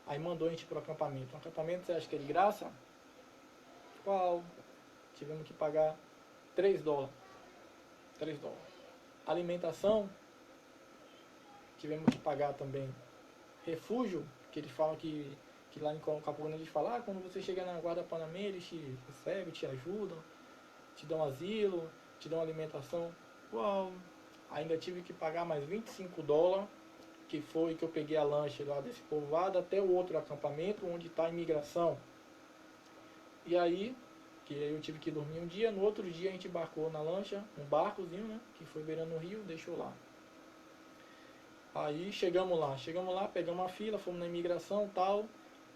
A: Aí mandou a gente para o acampamento. O acampamento, você acha que é de graça? Qual? Tivemos que pagar $3. $3. Alimentação, tivemos que pagar também. Refúgio, que eles falam que lá em Capão eles falam, quando você chega na guarda panamenha, eles te recebem, te ajudam, te dão asilo, te dão alimentação. Uau! Ainda tive que pagar mais $25, que foi que eu peguei a lancha lá desse povoado até o outro acampamento, onde está a imigração. E aí, que eu tive que dormir um dia, no outro dia a gente embarcou na lancha, um barcozinho, né, que foi beirando o rio, deixou lá. Aí chegamos lá, pegamos a fila, fomos na imigração e tal.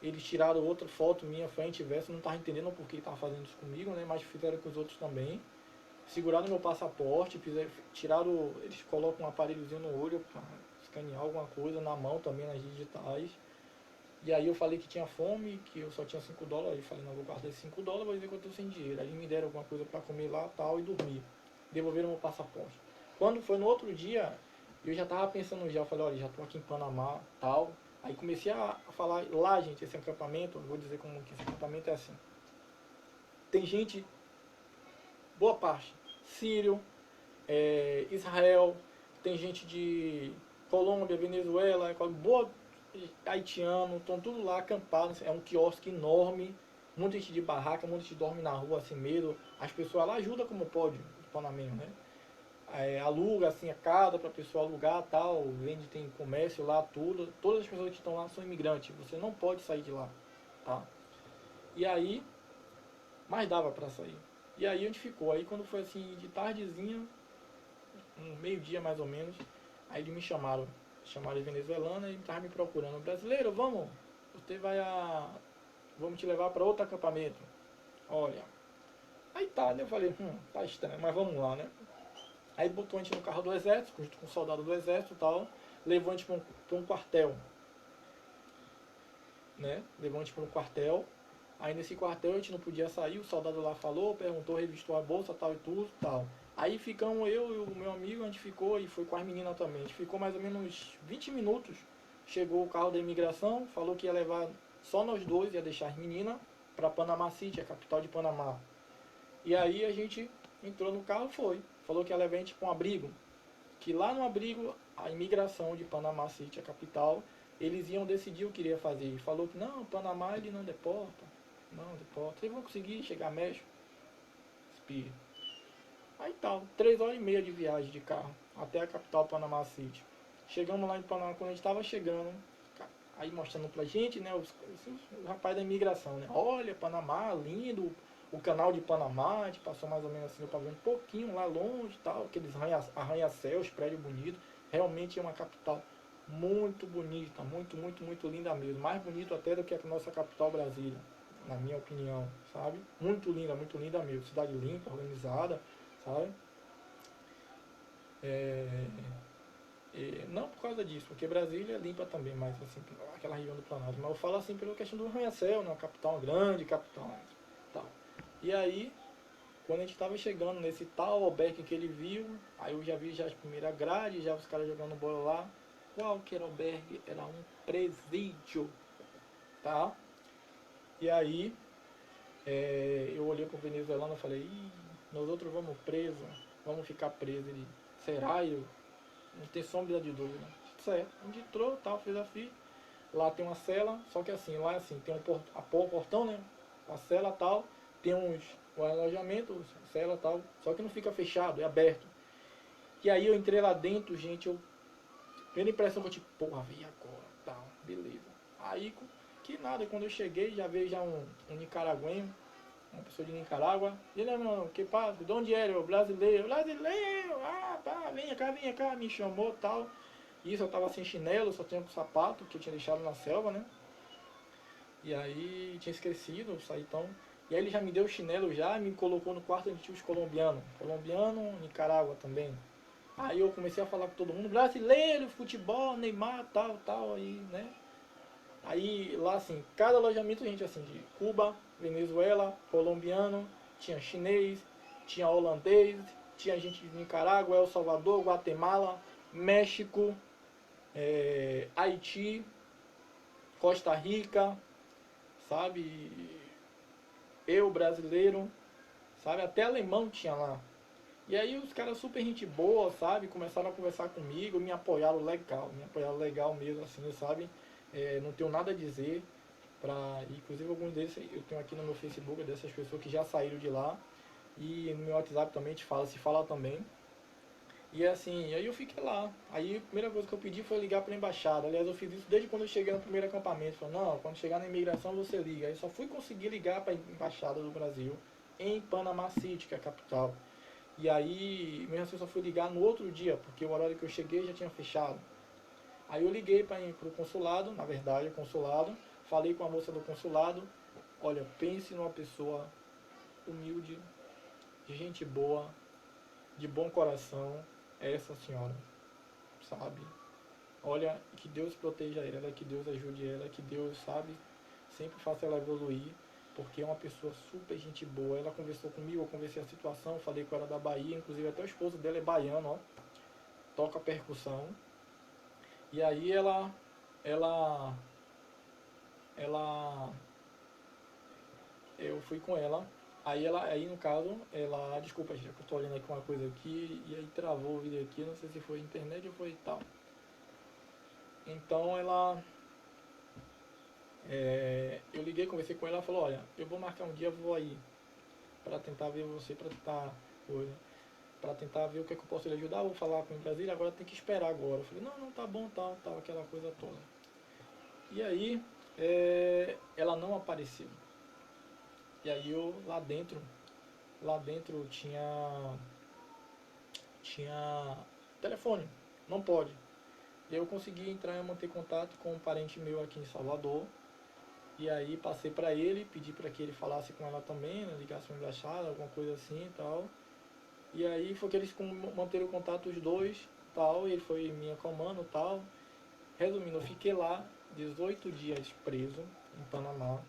A: Eles tiraram outra foto minha, frente e verso, não estava entendendo por que estavam fazendo isso comigo, né, mas fizeram com os outros também. Seguraram meu passaporte, tiraram, eles colocam um aparelhozinho no olho para escanear alguma coisa, na mão também, nas digitais. E aí eu falei que tinha fome, que eu só tinha $5. Eu falei, não, vou guardar esses $5, vou dizer que eu estou sem dinheiro. Aí me deram alguma coisa para comer lá tal e dormir. Devolveram meu passaporte. Quando foi no outro dia, eu já estava pensando já, eu falei, olha, já estou aqui em Panamá tal. Aí comecei a falar, lá gente, esse acampamento, vou dizer como que esse acampamento é assim. Tem gente, boa parte, sírio, Israel, tem gente de Colômbia, Venezuela, boa haitiano, estão tudo lá acampados. É um quiosque enorme, muita gente de barraca, muita gente dorme na rua assim mesmo. As pessoas lá ajudam como pode, os panamenhos, né? Aluga assim a casa para a pessoa alugar tal, vende, tem comércio lá, tudo. Todas as pessoas que estão lá são imigrantes, você não pode sair de lá, tá? E aí, mas dava para sair. E aí a gente ficou. Aí quando foi assim de tardezinha, um meio-dia mais ou menos, aí eles me chamaram de venezuelana e estavam me procurando. Brasileiro, vamos, você vai vamos te levar para outro acampamento. Olha, aí tá, né? Eu falei, tá estranho, mas vamos lá, né? Aí botou a gente no carro do exército, junto com o soldado do exército e tal, levou a gente para um quartel, né? Levou a gente para um quartel. Aí nesse quartel a gente não podia sair, o soldado lá falou, perguntou, revistou a bolsa, tal e tudo, tal. Aí ficamos, eu e o meu amigo, a gente ficou, e foi com as meninas também, a gente ficou mais ou menos 20 minutos. Chegou o carro da imigração, falou que ia levar só nós dois, ia deixar as meninas para Panama City, a capital de Panamá. E aí a gente entrou no carro, falou que ia levar a gente para um abrigo, que lá no abrigo, a imigração de Panama City, a capital, eles iam decidir o que iria fazer. Falou que não, Panamá ele não deporta. Não, deporta. Vocês vão conseguir chegar a México? Espírito. Aí tal, 3 horas e meia de viagem de carro até a capital Panama City. Chegamos lá em Panamá, quando a gente estava chegando, aí mostrando pra gente, né, os rapazes da imigração, né? Olha, Panamá, lindo, o canal de Panamá, a gente passou mais ou menos assim, para ver um pouquinho lá longe tal, aqueles arranha-céus, prédio bonito. Realmente é uma capital muito bonita, muito, muito, muito linda mesmo. Mais bonito até do que a nossa capital Brasília, na minha opinião, sabe? Muito linda mesmo. Cidade limpa, organizada, sabe? Não por causa disso, porque Brasília é limpa também, mas assim, aquela região do Planalto. Mas eu falo assim pela questão do arranha-céu, né? Uma capital grande, capital, tal. E aí, quando a gente estava chegando nesse tal albergue que ele viu, aí eu já vi já as primeiras grades, já os caras jogando bola lá. Qual que era o albergue? Era um presídio, tá? E aí, eu olhei pro venezuelano e falei, nós outros vamos presos, vamos ficar presos. Ele, será? Eu, não tem sombra de dúvida. Certo, a gente entrou, tal, fez a fila. Lá tem uma cela, só que assim, lá assim, tem o portão, né? A cela tal, tem um alojamento, cela e tal, só que não fica fechado, é aberto. E aí eu entrei lá dentro, gente, primeira impressão que eu tipo, porra, vem agora, tal, beleza. Aí, que nada, quando eu cheguei, já veio já um nicaragüenho, uma pessoa de Nicarágua. E ele, mano, que passa? De onde era? Eu, brasileiro. Brasileiro! Ah, pá, venha cá, me chamou tal. Isso, eu tava sem chinelo, só tinha com sapato, que eu tinha deixado na selva, né? E aí, tinha esquecido, saí então. E aí ele já me deu o chinelo já, me colocou no quarto onde tinha os colombianos. Colombiano, Nicarágua também. Aí eu comecei a falar com todo mundo, brasileiro, futebol, Neymar, tal, tal, aí, né? Aí lá assim, cada alojamento a gente assim, de Cuba, Venezuela, colombiano, tinha chinês, tinha holandês, tinha gente de Nicarágua, El Salvador, Guatemala, México, Haiti, Costa Rica, sabe? Eu, brasileiro, sabe? Até alemão tinha lá. E aí os caras super gente boa, sabe? Começaram a conversar comigo, me apoiaram legal mesmo, assim, sabe? Não tenho nada a dizer. Inclusive alguns desses eu tenho aqui no meu Facebook, dessas pessoas que já saíram de lá. E no meu WhatsApp também se fala também. E assim, aí eu fiquei lá. Aí a primeira coisa que eu pedi foi ligar para a embaixada. Aliás, eu fiz isso desde quando eu cheguei no primeiro acampamento. Falei, não, quando chegar na imigração você liga. Aí só fui conseguir ligar para a embaixada do Brasil em Panama City, que é a capital. E aí, mesmo assim, eu só fui ligar no outro dia, porque o horário que eu cheguei já tinha fechado. Aí eu liguei para o consulado, na verdade, o consulado, falei com a moça do consulado, olha, pense numa pessoa humilde, de gente boa, de bom coração, é essa senhora, sabe? Olha, que Deus proteja ela, que Deus ajude ela, que Deus, sabe, sempre faça ela evoluir, porque é uma pessoa super gente boa. Ela conversou comigo, eu conversei a situação, falei que eu era da Bahia, inclusive até o esposo dela é baiano, ó, toca percussão. E aí ela, ela, eu fui com ela. Aí no caso, desculpa, gente, eu tô olhando aqui uma coisa aqui e aí travou o vídeo aqui, não sei se foi internet ou foi tal. Então eu liguei, conversei com ela, ela falou, olha, eu vou marcar um dia, eu vou aí para tentar ver você, para tentar ver o que é que eu posso lhe ajudar, vou falar com o Brasília, agora tem que esperar agora. Eu falei, não, tá bom, tal, aquela coisa toda. E aí ela não apareceu. E aí eu lá dentro tinha telefone, não pode. E eu consegui entrar e manter contato com um parente meu aqui em Salvador. E aí passei para ele, pedi para que ele falasse com ela também, né, ligasse uma embaixada, alguma coisa assim e tal. E aí foi que eles manteram contato os dois, tal, e ele foi me acalmando tal. Resumindo, eu fiquei lá 18 dias preso em Panamá,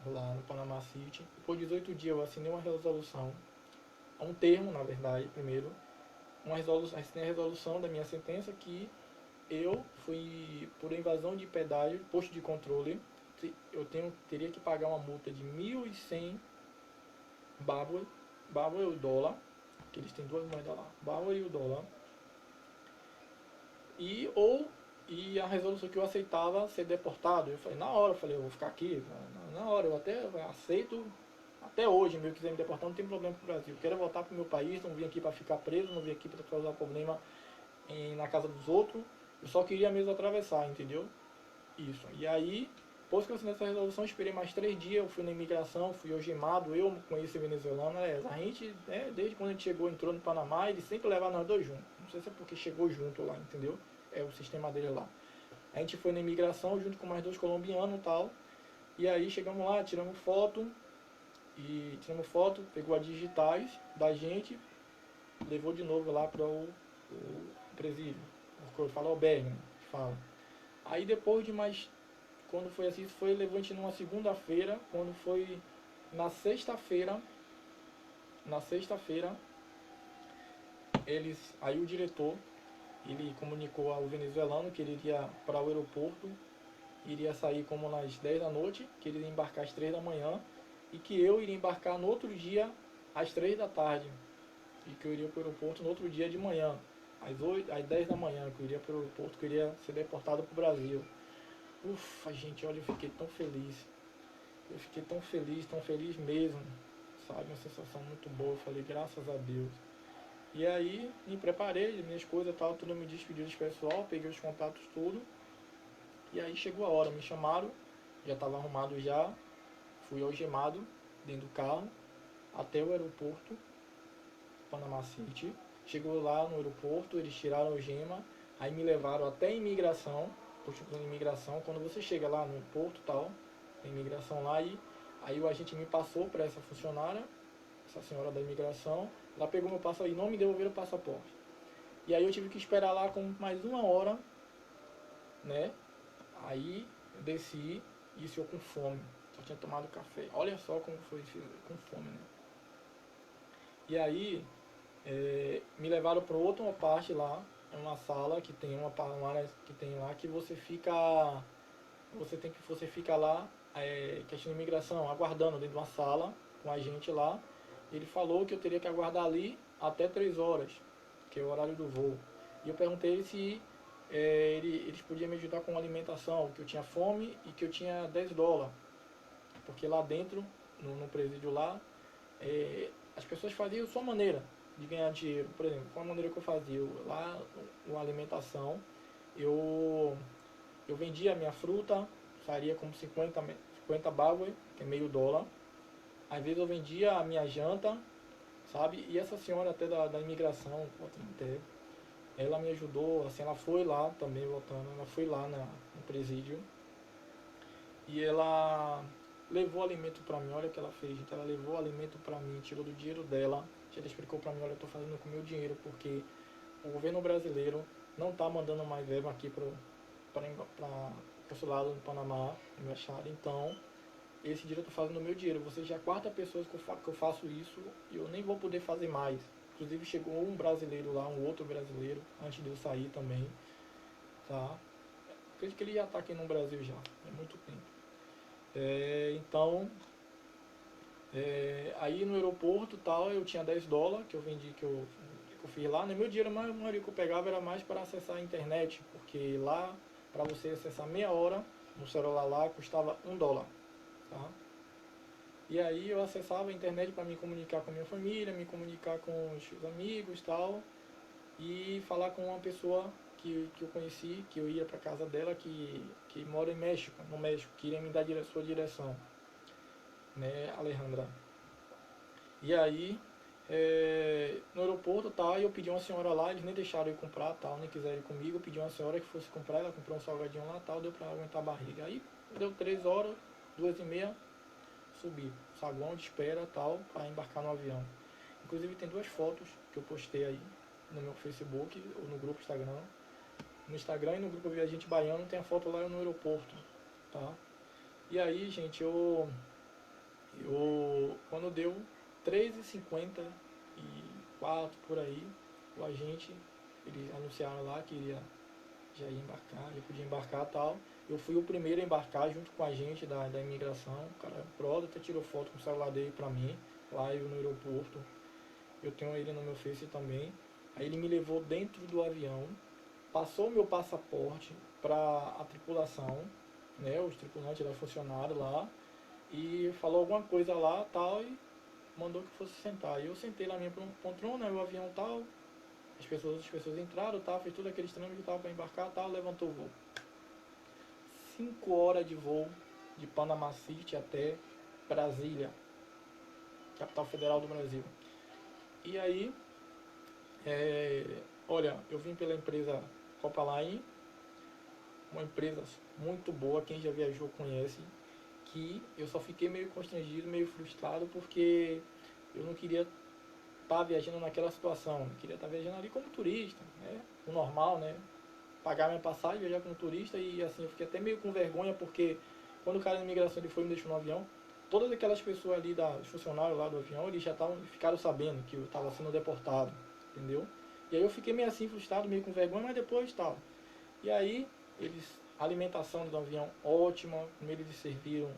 A: lá no Panama City. Por 18 dias eu assinei uma resolução, um termo na verdade, primeiro, assinei a resolução da minha sentença que eu fui por invasão de pedágio, posto de controle, teria que pagar uma multa de 1.100 bárbaro, bárbaro é o dólar, que eles têm duas moedas lá, bárbaro e o dólar, e a resolução que eu aceitava ser deportado. Eu falei, na hora, eu vou ficar aqui, na hora, eu até aceito, até hoje, meu quiser me deportar, não tem problema pro Brasil. Eu quero voltar pro meu país, não vim aqui para ficar preso, não vim aqui para causar problema na casa dos outros, eu só queria mesmo atravessar, entendeu? Isso. E aí, depois que eu assinei essa resolução, esperei mais 3 dias, eu fui na imigração, fui algemado, eu com esse venezuelano, a gente, desde quando a gente chegou, entrou no Panamá, ele sempre leva nós dois juntos. Não sei se é porque chegou junto lá, entendeu? É o sistema dele lá. A gente foi na imigração junto com mais dois colombianos e tal. E aí chegamos lá, tiramos foto, pegou as digitais da gente, levou de novo lá para o presídio. Fala albergue, né? Fala. Aí depois de mais. Quando foi assim, foi levante numa segunda-feira. Quando foi na sexta-feira. Aí o diretor, ele comunicou ao venezuelano que ele iria para o aeroporto, iria sair como nas 10 da noite, que ele iria embarcar às 3 da manhã, e que eu iria embarcar no outro dia às 3 da tarde, e que eu iria para o aeroporto no outro dia de manhã, às 10 da manhã, que eu iria para o aeroporto, que eu iria ser deportado para o Brasil. Ufa, gente, olha, eu fiquei tão feliz. fiquei tão feliz mesmo, sabe? Uma sensação muito boa. Eu falei, graças a Deus. E aí me preparei, minhas coisas e tal, tudo, me despedi do pessoal, peguei os contatos tudo. E aí chegou a hora, me chamaram, já estava arrumado já, fui algemado dentro do carro até o aeroporto, Panama City. Chegou lá no aeroporto, eles tiraram a algema, aí me levaram até a imigração, posto de imigração. Quando você chega lá no aeroporto e tal, tem imigração lá, e aí o agente me passou para essa funcionária, essa senhora da imigração, ela pegou meu passaporte e não me devolveram o passaporte. E aí eu tive que esperar lá com mais uma hora, né? Aí eu desci, isso eu com fome, só tinha tomado café. Olha só como foi com fome, né? E aí me levaram para outra parte lá, uma sala que tem uma área que tem lá que você fica lá, questão de imigração, aguardando dentro de uma sala com a gente lá. Ele falou que eu teria que aguardar ali até 3 horas, que é o horário do voo. E eu perguntei se eles podiam me ajudar com alimentação, que eu tinha fome e que eu tinha $10. Porque lá dentro, no presídio lá, as pessoas faziam a sua maneira de ganhar dinheiro. Por exemplo, qual a maneira que eu fazia? Lá, com alimentação, eu vendia a minha fruta, sairia como 50 bagui, que é meio dólar. Às vezes eu vendia a minha janta, sabe? E essa senhora até da imigração, até, ela me ajudou, assim, ela foi lá também, voltando, ela foi lá no presídio e ela levou alimento pra mim. Olha o que ela fez, gente. Ela levou alimento pra mim, tirou do dinheiro dela. Ela explicou pra mim, olha, eu tô fazendo com o meu dinheiro, porque o governo brasileiro não tá mandando mais verba aqui para consulado no Panamá, embaixada. Então, esse dinheiro eu tô fazendo o meu dinheiro. Você já é a quarta pessoa que eu faço isso e eu nem vou poder fazer mais. Inclusive chegou um brasileiro lá, um outro brasileiro, antes de eu sair também, tá? Acredito que ele já tá aqui no Brasil já, há muito tempo. Então, aí no aeroporto tal, eu tinha $10 que eu vendi, que eu fiz lá. No meu dinheiro, a maioria que eu pegava era mais para acessar a internet, porque lá, para você acessar meia hora no celular lá, custava $1, tá? E aí eu acessava a internet para me comunicar com a minha família, me comunicar com os amigos tal, e falar com uma pessoa que eu conheci, que eu ia para casa dela, que mora em México, no México, que iria me dar sua direção, né, Alejandra? E aí, no aeroporto tal, eu pedi uma senhora lá, eles nem deixaram eu comprar tal, nem quiseram ir comigo. Eu pedi uma senhora que fosse comprar, ela comprou um salgadinho lá tal, deu para aguentar a barriga. Aí deu 3 horas, 2h30, subi, saguão de espera tal, para embarcar no avião. Inclusive tem 2 fotos que eu postei aí no meu Facebook ou no grupo Instagram. No Instagram e no grupo Viajante Baiano tem a foto lá no aeroporto, tá? E aí, gente, quando deu 3h54 por aí, o agente, eles anunciaram lá que já ia embarcar, já podia embarcar e tal. Eu fui o primeiro a embarcar junto com a gente da imigração. O cara, o brother até tirou foto com o celular dele pra mim, live no aeroporto. Eu tenho ele no meu Face também. Aí ele me levou dentro do avião, passou o meu passaporte para a tripulação, né, os tripulantes, da funcionário lá, e falou alguma coisa lá tal, e mandou que fosse sentar. E eu sentei lá na minha poltrona, o avião tal, as pessoas entraram, tal, fez tudo aquele trâmite que tava para embarcar, tal, levantou o voo. 5 horas de voo de Panama City até Brasília, capital federal do Brasil. E aí, olha, eu vim pela empresa Copaline, uma empresa muito boa, quem já viajou conhece, que eu só fiquei meio constrangido, meio frustrado, porque eu não queria estar viajando naquela situação, eu queria estar viajando ali como turista, né? O normal, né? Pagar minha passagem, viajar como turista, e assim, eu fiquei até meio com vergonha, porque quando o cara da imigração ele foi e me deixou no avião, todas aquelas pessoas ali, os funcionários lá do avião, eles já ficaram sabendo que eu estava sendo deportado, entendeu? E aí eu fiquei meio assim frustrado, meio com vergonha, mas depois tal. E aí, a alimentação do avião ótima, primeiro eles serviram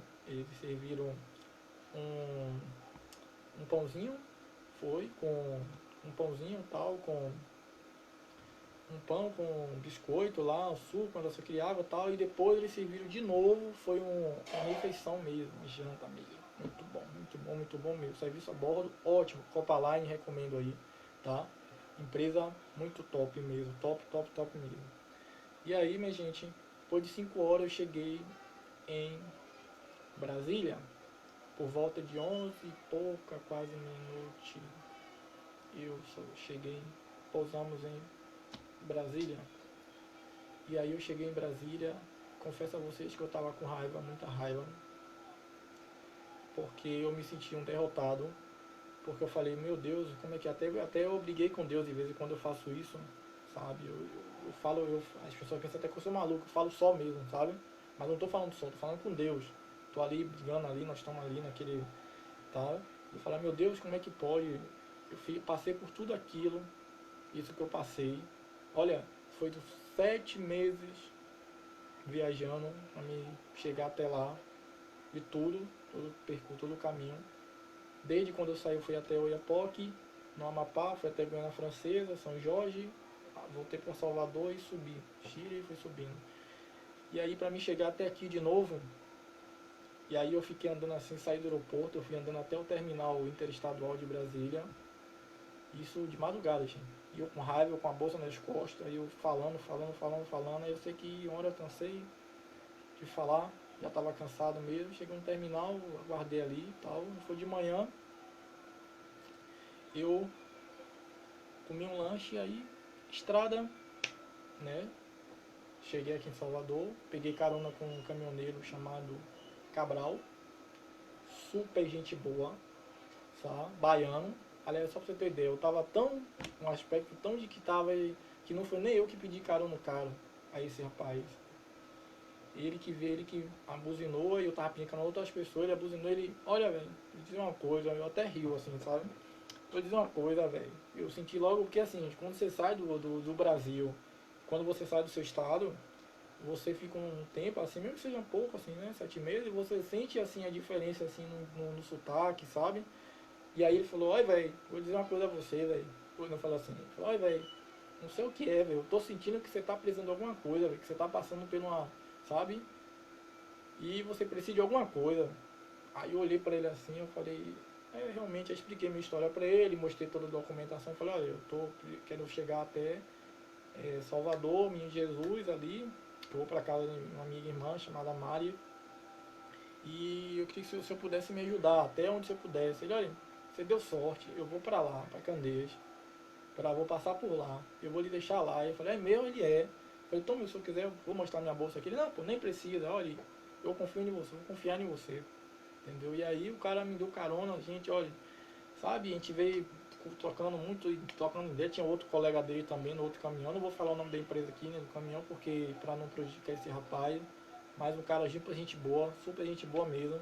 A: um pãozinho, foi com um pãozinho tal, com um pão com biscoito lá, um suco, quando eu criava e tal, e depois eles serviram de novo, foi uma refeição mesmo, uma janta mesmo. Muito bom, muito bom, muito bom mesmo. Serviço a bordo, ótimo. Copaline, recomendo aí, tá? Empresa muito top mesmo, top, top, top mesmo. E aí, minha gente, depois de 5 horas eu cheguei em Brasília, por volta de 11 e pouca, quase meia-noite. Eu só cheguei, pousamos em Brasília. E aí eu cheguei em Brasília, confesso a vocês que eu tava com raiva, muita raiva, porque eu me senti um derrotado, porque eu falei, meu Deus, como é que até eu briguei com Deus de vez em quando eu faço isso, sabe? Eu falo, as pessoas pensam até que eu sou maluco, eu falo só mesmo, sabe? Mas não tô falando só, tô falando com Deus. Tô ali brigando ali, nós estamos ali naquele, tá? E falar, meu Deus, como é que pode? Passei por tudo aquilo, isso que eu passei. Olha, foi dos 7 meses viajando para me chegar até lá, de tudo, percorro todo o caminho. Desde quando eu saí, eu fui até Oiapoque, no Amapá, fui até Guiana Francesa, São Jorge, voltei para Salvador e subi. Chile e fui subindo. E aí para me chegar até aqui de novo, e aí eu fiquei andando assim, saí do aeroporto, eu fui andando até o terminal interestadual de Brasília, isso de madrugada, gente. E eu com raiva, eu com a bolsa nas costas, aí eu falando, aí eu sei que uma hora eu cansei de falar, já estava cansado mesmo, cheguei no terminal, aguardei ali e tal, foi de manhã, eu comi um lanche aí, estrada, né? Cheguei aqui em Salvador, peguei carona com um caminhoneiro chamado Cabral, super gente boa, sabe? Baiano. Aliás, só pra você ter ideia, eu tava um aspecto tão de que tava, que não foi nem eu que pedi carona no cara, a esse rapaz. Ele que abuzinou, e eu tava pedindo outras pessoas, ele abuzinou, ele, olha, velho, vou dizer uma coisa, eu até rio assim, sabe? Vou dizer uma coisa, velho, eu senti logo, porque assim, quando você sai do Brasil, quando você sai do seu estado, você fica um tempo, assim, mesmo que seja um pouco, assim, né, 7 meses, você sente, assim, a diferença, assim, no sotaque, sabe? E aí ele falou, olha, velho, vou dizer uma coisa a você, velho. Ele não falou assim, ele falou, olha, velho, não sei o que é, velho, eu tô sentindo que você tá precisando de alguma coisa, velho, que você tá passando por uma, sabe? E você precisa de alguma coisa. Aí eu olhei pra ele assim, eu falei, realmente, eu expliquei minha história pra ele, mostrei toda a documentação, falei, olha, quero chegar até Salvador, Menino Jesus ali, eu vou pra casa de uma amiga irmã chamada Mari, e eu queria que se eu pudesse me ajudar, até onde você pudesse. Ele, olha, você deu sorte, eu vou pra lá, pra Candeias, vou passar por lá, eu vou lhe deixar lá. Eu falei, é meu? Ele é. Eu falei, toma, se eu quiser, eu vou mostrar minha bolsa aqui. Ele, não, pô, nem precisa, olha, eu confio em você, vou confiar em você. Entendeu? E aí o cara me deu carona, gente, olha, sabe, a gente veio trocando muito, trocando ideia, tinha outro colega dele também no outro caminhão, não vou falar o nome da empresa aqui, né, do caminhão, porque pra não prejudicar esse rapaz, mas um cara super gente boa mesmo,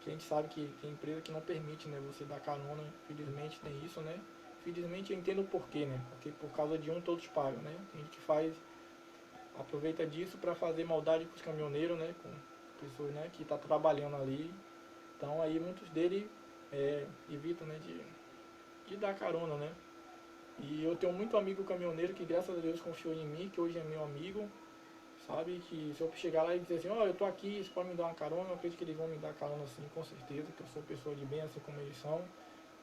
A: que a gente sabe que tem empresa que não permite, né, você dar carona, infelizmente tem isso, né, infelizmente eu entendo o porquê, né, porque por causa de um todos pagam, né, tem gente que aproveita disso para fazer maldade com os caminhoneiros, né, com pessoas, né, que tá trabalhando ali, então aí muitos deles evitam, né, de dar carona, né. E eu tenho muito amigo caminhoneiro que graças a Deus confiou em mim, que hoje é meu amigo, sabe, que se eu chegar lá e dizer assim, ó, eu tô aqui, você pode me dar uma carona, eu acredito que eles vão me dar carona assim, com certeza, que eu sou pessoa de bem, assim como eles são,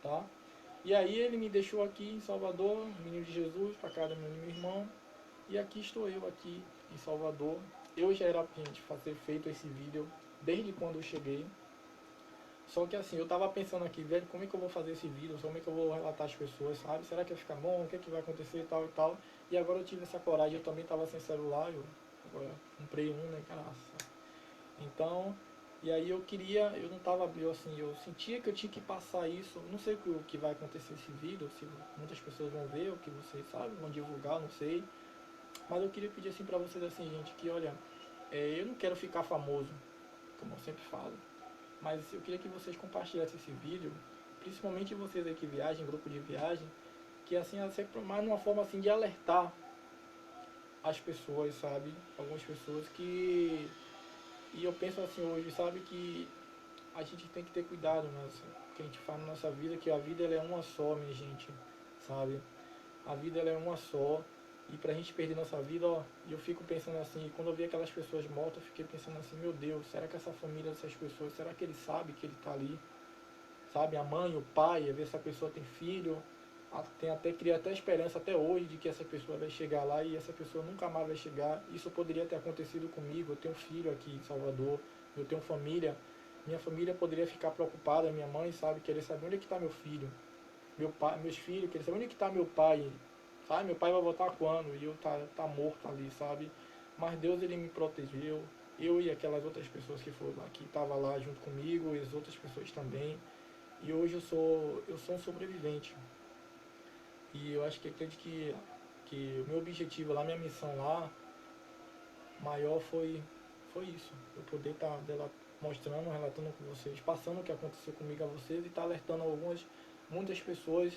A: tá. E aí ele me deixou aqui em Salvador, Menino de Jesus, pra casa do meu irmão, e aqui estou eu aqui em Salvador. Eu já era pra gente fazer feito esse vídeo desde quando eu cheguei. Só que assim, eu tava pensando aqui, velho, como é que eu vou fazer esse vídeo? Como é que eu vou relatar as pessoas, sabe? Será que vai ficar bom? O que é que vai acontecer e tal e tal? E agora eu tive essa coragem, eu também tava sem celular, eu agora comprei um, né, caraca. Então, e aí eu não tava, eu sentia que eu tinha que passar isso, não sei o que vai acontecer esse vídeo, se muitas pessoas vão ver, o que vocês sabem, vão divulgar, não sei. Mas eu queria pedir assim pra vocês assim, gente, que olha, eu não quero ficar famoso, como eu sempre falo. Mas eu queria que vocês compartilhassem esse vídeo, principalmente vocês aí que viajam, grupo de viagem, que assim, mais numa forma assim de alertar as pessoas, sabe? Algumas pessoas que... E eu penso assim hoje, sabe, que a gente tem que ter cuidado nessa, que a gente faz na nossa vida, que a vida ela é uma só, minha gente, sabe? A vida ela é uma só E pra gente perder nossa vida, ó, e eu fico pensando assim, quando eu vi aquelas pessoas mortas, eu fiquei pensando assim, meu Deus, será que essa família dessas pessoas, será que ele sabe que ele tá ali? Sabe, a mãe, o pai, ver se a pessoa tem filho, tem até, cria até esperança até hoje de que essa pessoa vai chegar lá e essa pessoa nunca mais vai chegar. Isso poderia ter acontecido comigo, eu tenho filho aqui em Salvador, eu tenho família, minha família poderia ficar preocupada, minha mãe, sabe, querer saber onde é que está meu filho, meu pai, meus filhos, querer saber onde é que está meu pai, sabe, meu pai vai voltar quando, e eu tá morto ali, sabe, mas Deus ele me protegeu, eu e aquelas outras pessoas que foram lá, que estavam lá junto comigo, e as outras pessoas também, e hoje eu sou um sobrevivente. E eu acho que acredito que o meu objetivo lá, minha missão lá, maior foi isso. Eu poder estar mostrando, relatando com vocês, passando o que aconteceu comigo a vocês e estar alertando muitas pessoas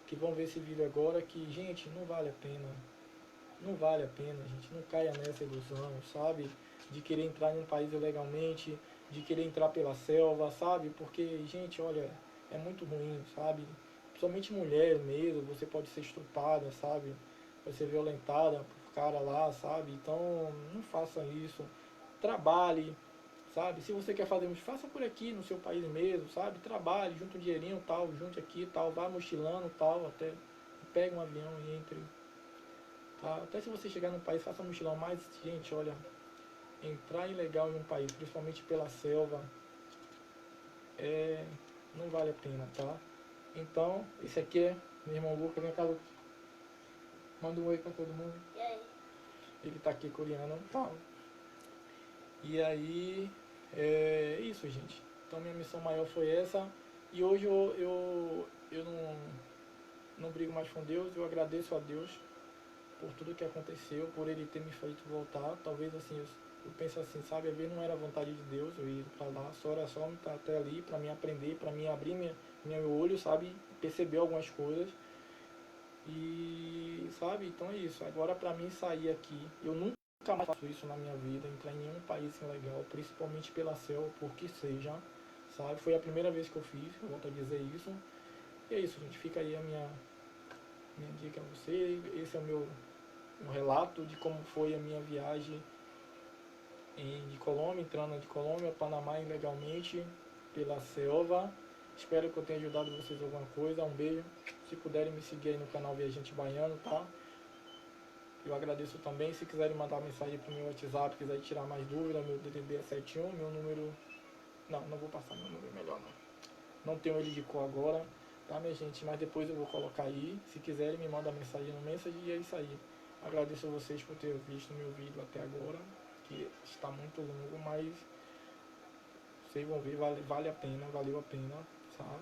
A: que vão ver esse vídeo agora que, gente, não vale a pena. Não vale a pena, gente. Não caia nessa ilusão, sabe? De querer entrar em um país ilegalmente, de querer entrar pela selva, sabe? Porque, gente, olha, é muito ruim, sabe? Principalmente mulher mesmo, você pode ser estuprada, sabe? Pode ser violentada por cara lá, sabe? Então, não faça isso. Trabalhe, sabe? Se você quer fazer, faça por aqui no seu país mesmo, sabe? Trabalhe, junte um dinheirinho, tal, junte aqui, tal, vá mochilando, tal, até pegue um avião e entre. Tá? Até se você chegar num país, faça um mochilão, mas, gente, olha, entrar ilegal em um país, principalmente pela selva, não vale a pena, tá? Então, esse aqui é meu irmão Lucas, vem cá, Lucas. Manda um oi pra todo mundo.
B: E aí?
A: Ele tá aqui coreano, tá? E aí, é isso, gente. Então, minha missão maior foi essa. E hoje eu não brigo mais com Deus, eu agradeço a Deus por tudo que aconteceu, por ele ter me feito voltar. Talvez assim, eu penso assim, sabe, às vezes não era vontade de Deus eu ir para lá, só era só estar até ali para mim aprender, para mim abrir meu olho, sabe, perceber algumas coisas. E sabe, então é isso. Agora para mim sair aqui, eu nunca mais faço isso na minha vida, entrar em nenhum país ilegal, principalmente pela selva, por que seja, sabe? Foi a primeira vez que eu fiz, eu volto a dizer isso. E é isso, gente. Fica aí a minha dica a você. Esse é o meu um relato de como foi a minha viagem de Colômbia, entrando de Colômbia, Panamá ilegalmente pela selva. Espero que eu tenha ajudado vocês alguma coisa. Um beijo. Se puderem me seguir aí no canal Viajante Baiano, tá? Eu agradeço também. Se quiserem mandar mensagem pro meu WhatsApp, quiserem tirar mais dúvida, meu DDD é 71, meu número... Não vou passar meu número, melhor não. Não tenho ele de cor agora, tá, minha gente? Mas depois eu vou colocar aí. Se quiserem, me manda mensagem no Message e é isso aí. Agradeço a vocês por terem visto meu vídeo até agora, que está muito longo, mas vocês vão ver, vale a pena, valeu a pena, tá?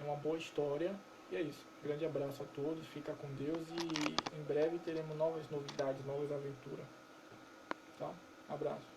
A: É uma boa história e é isso. Grande abraço a todos, fica com Deus e em breve teremos novas novidades, novas aventuras, tá? Abraço.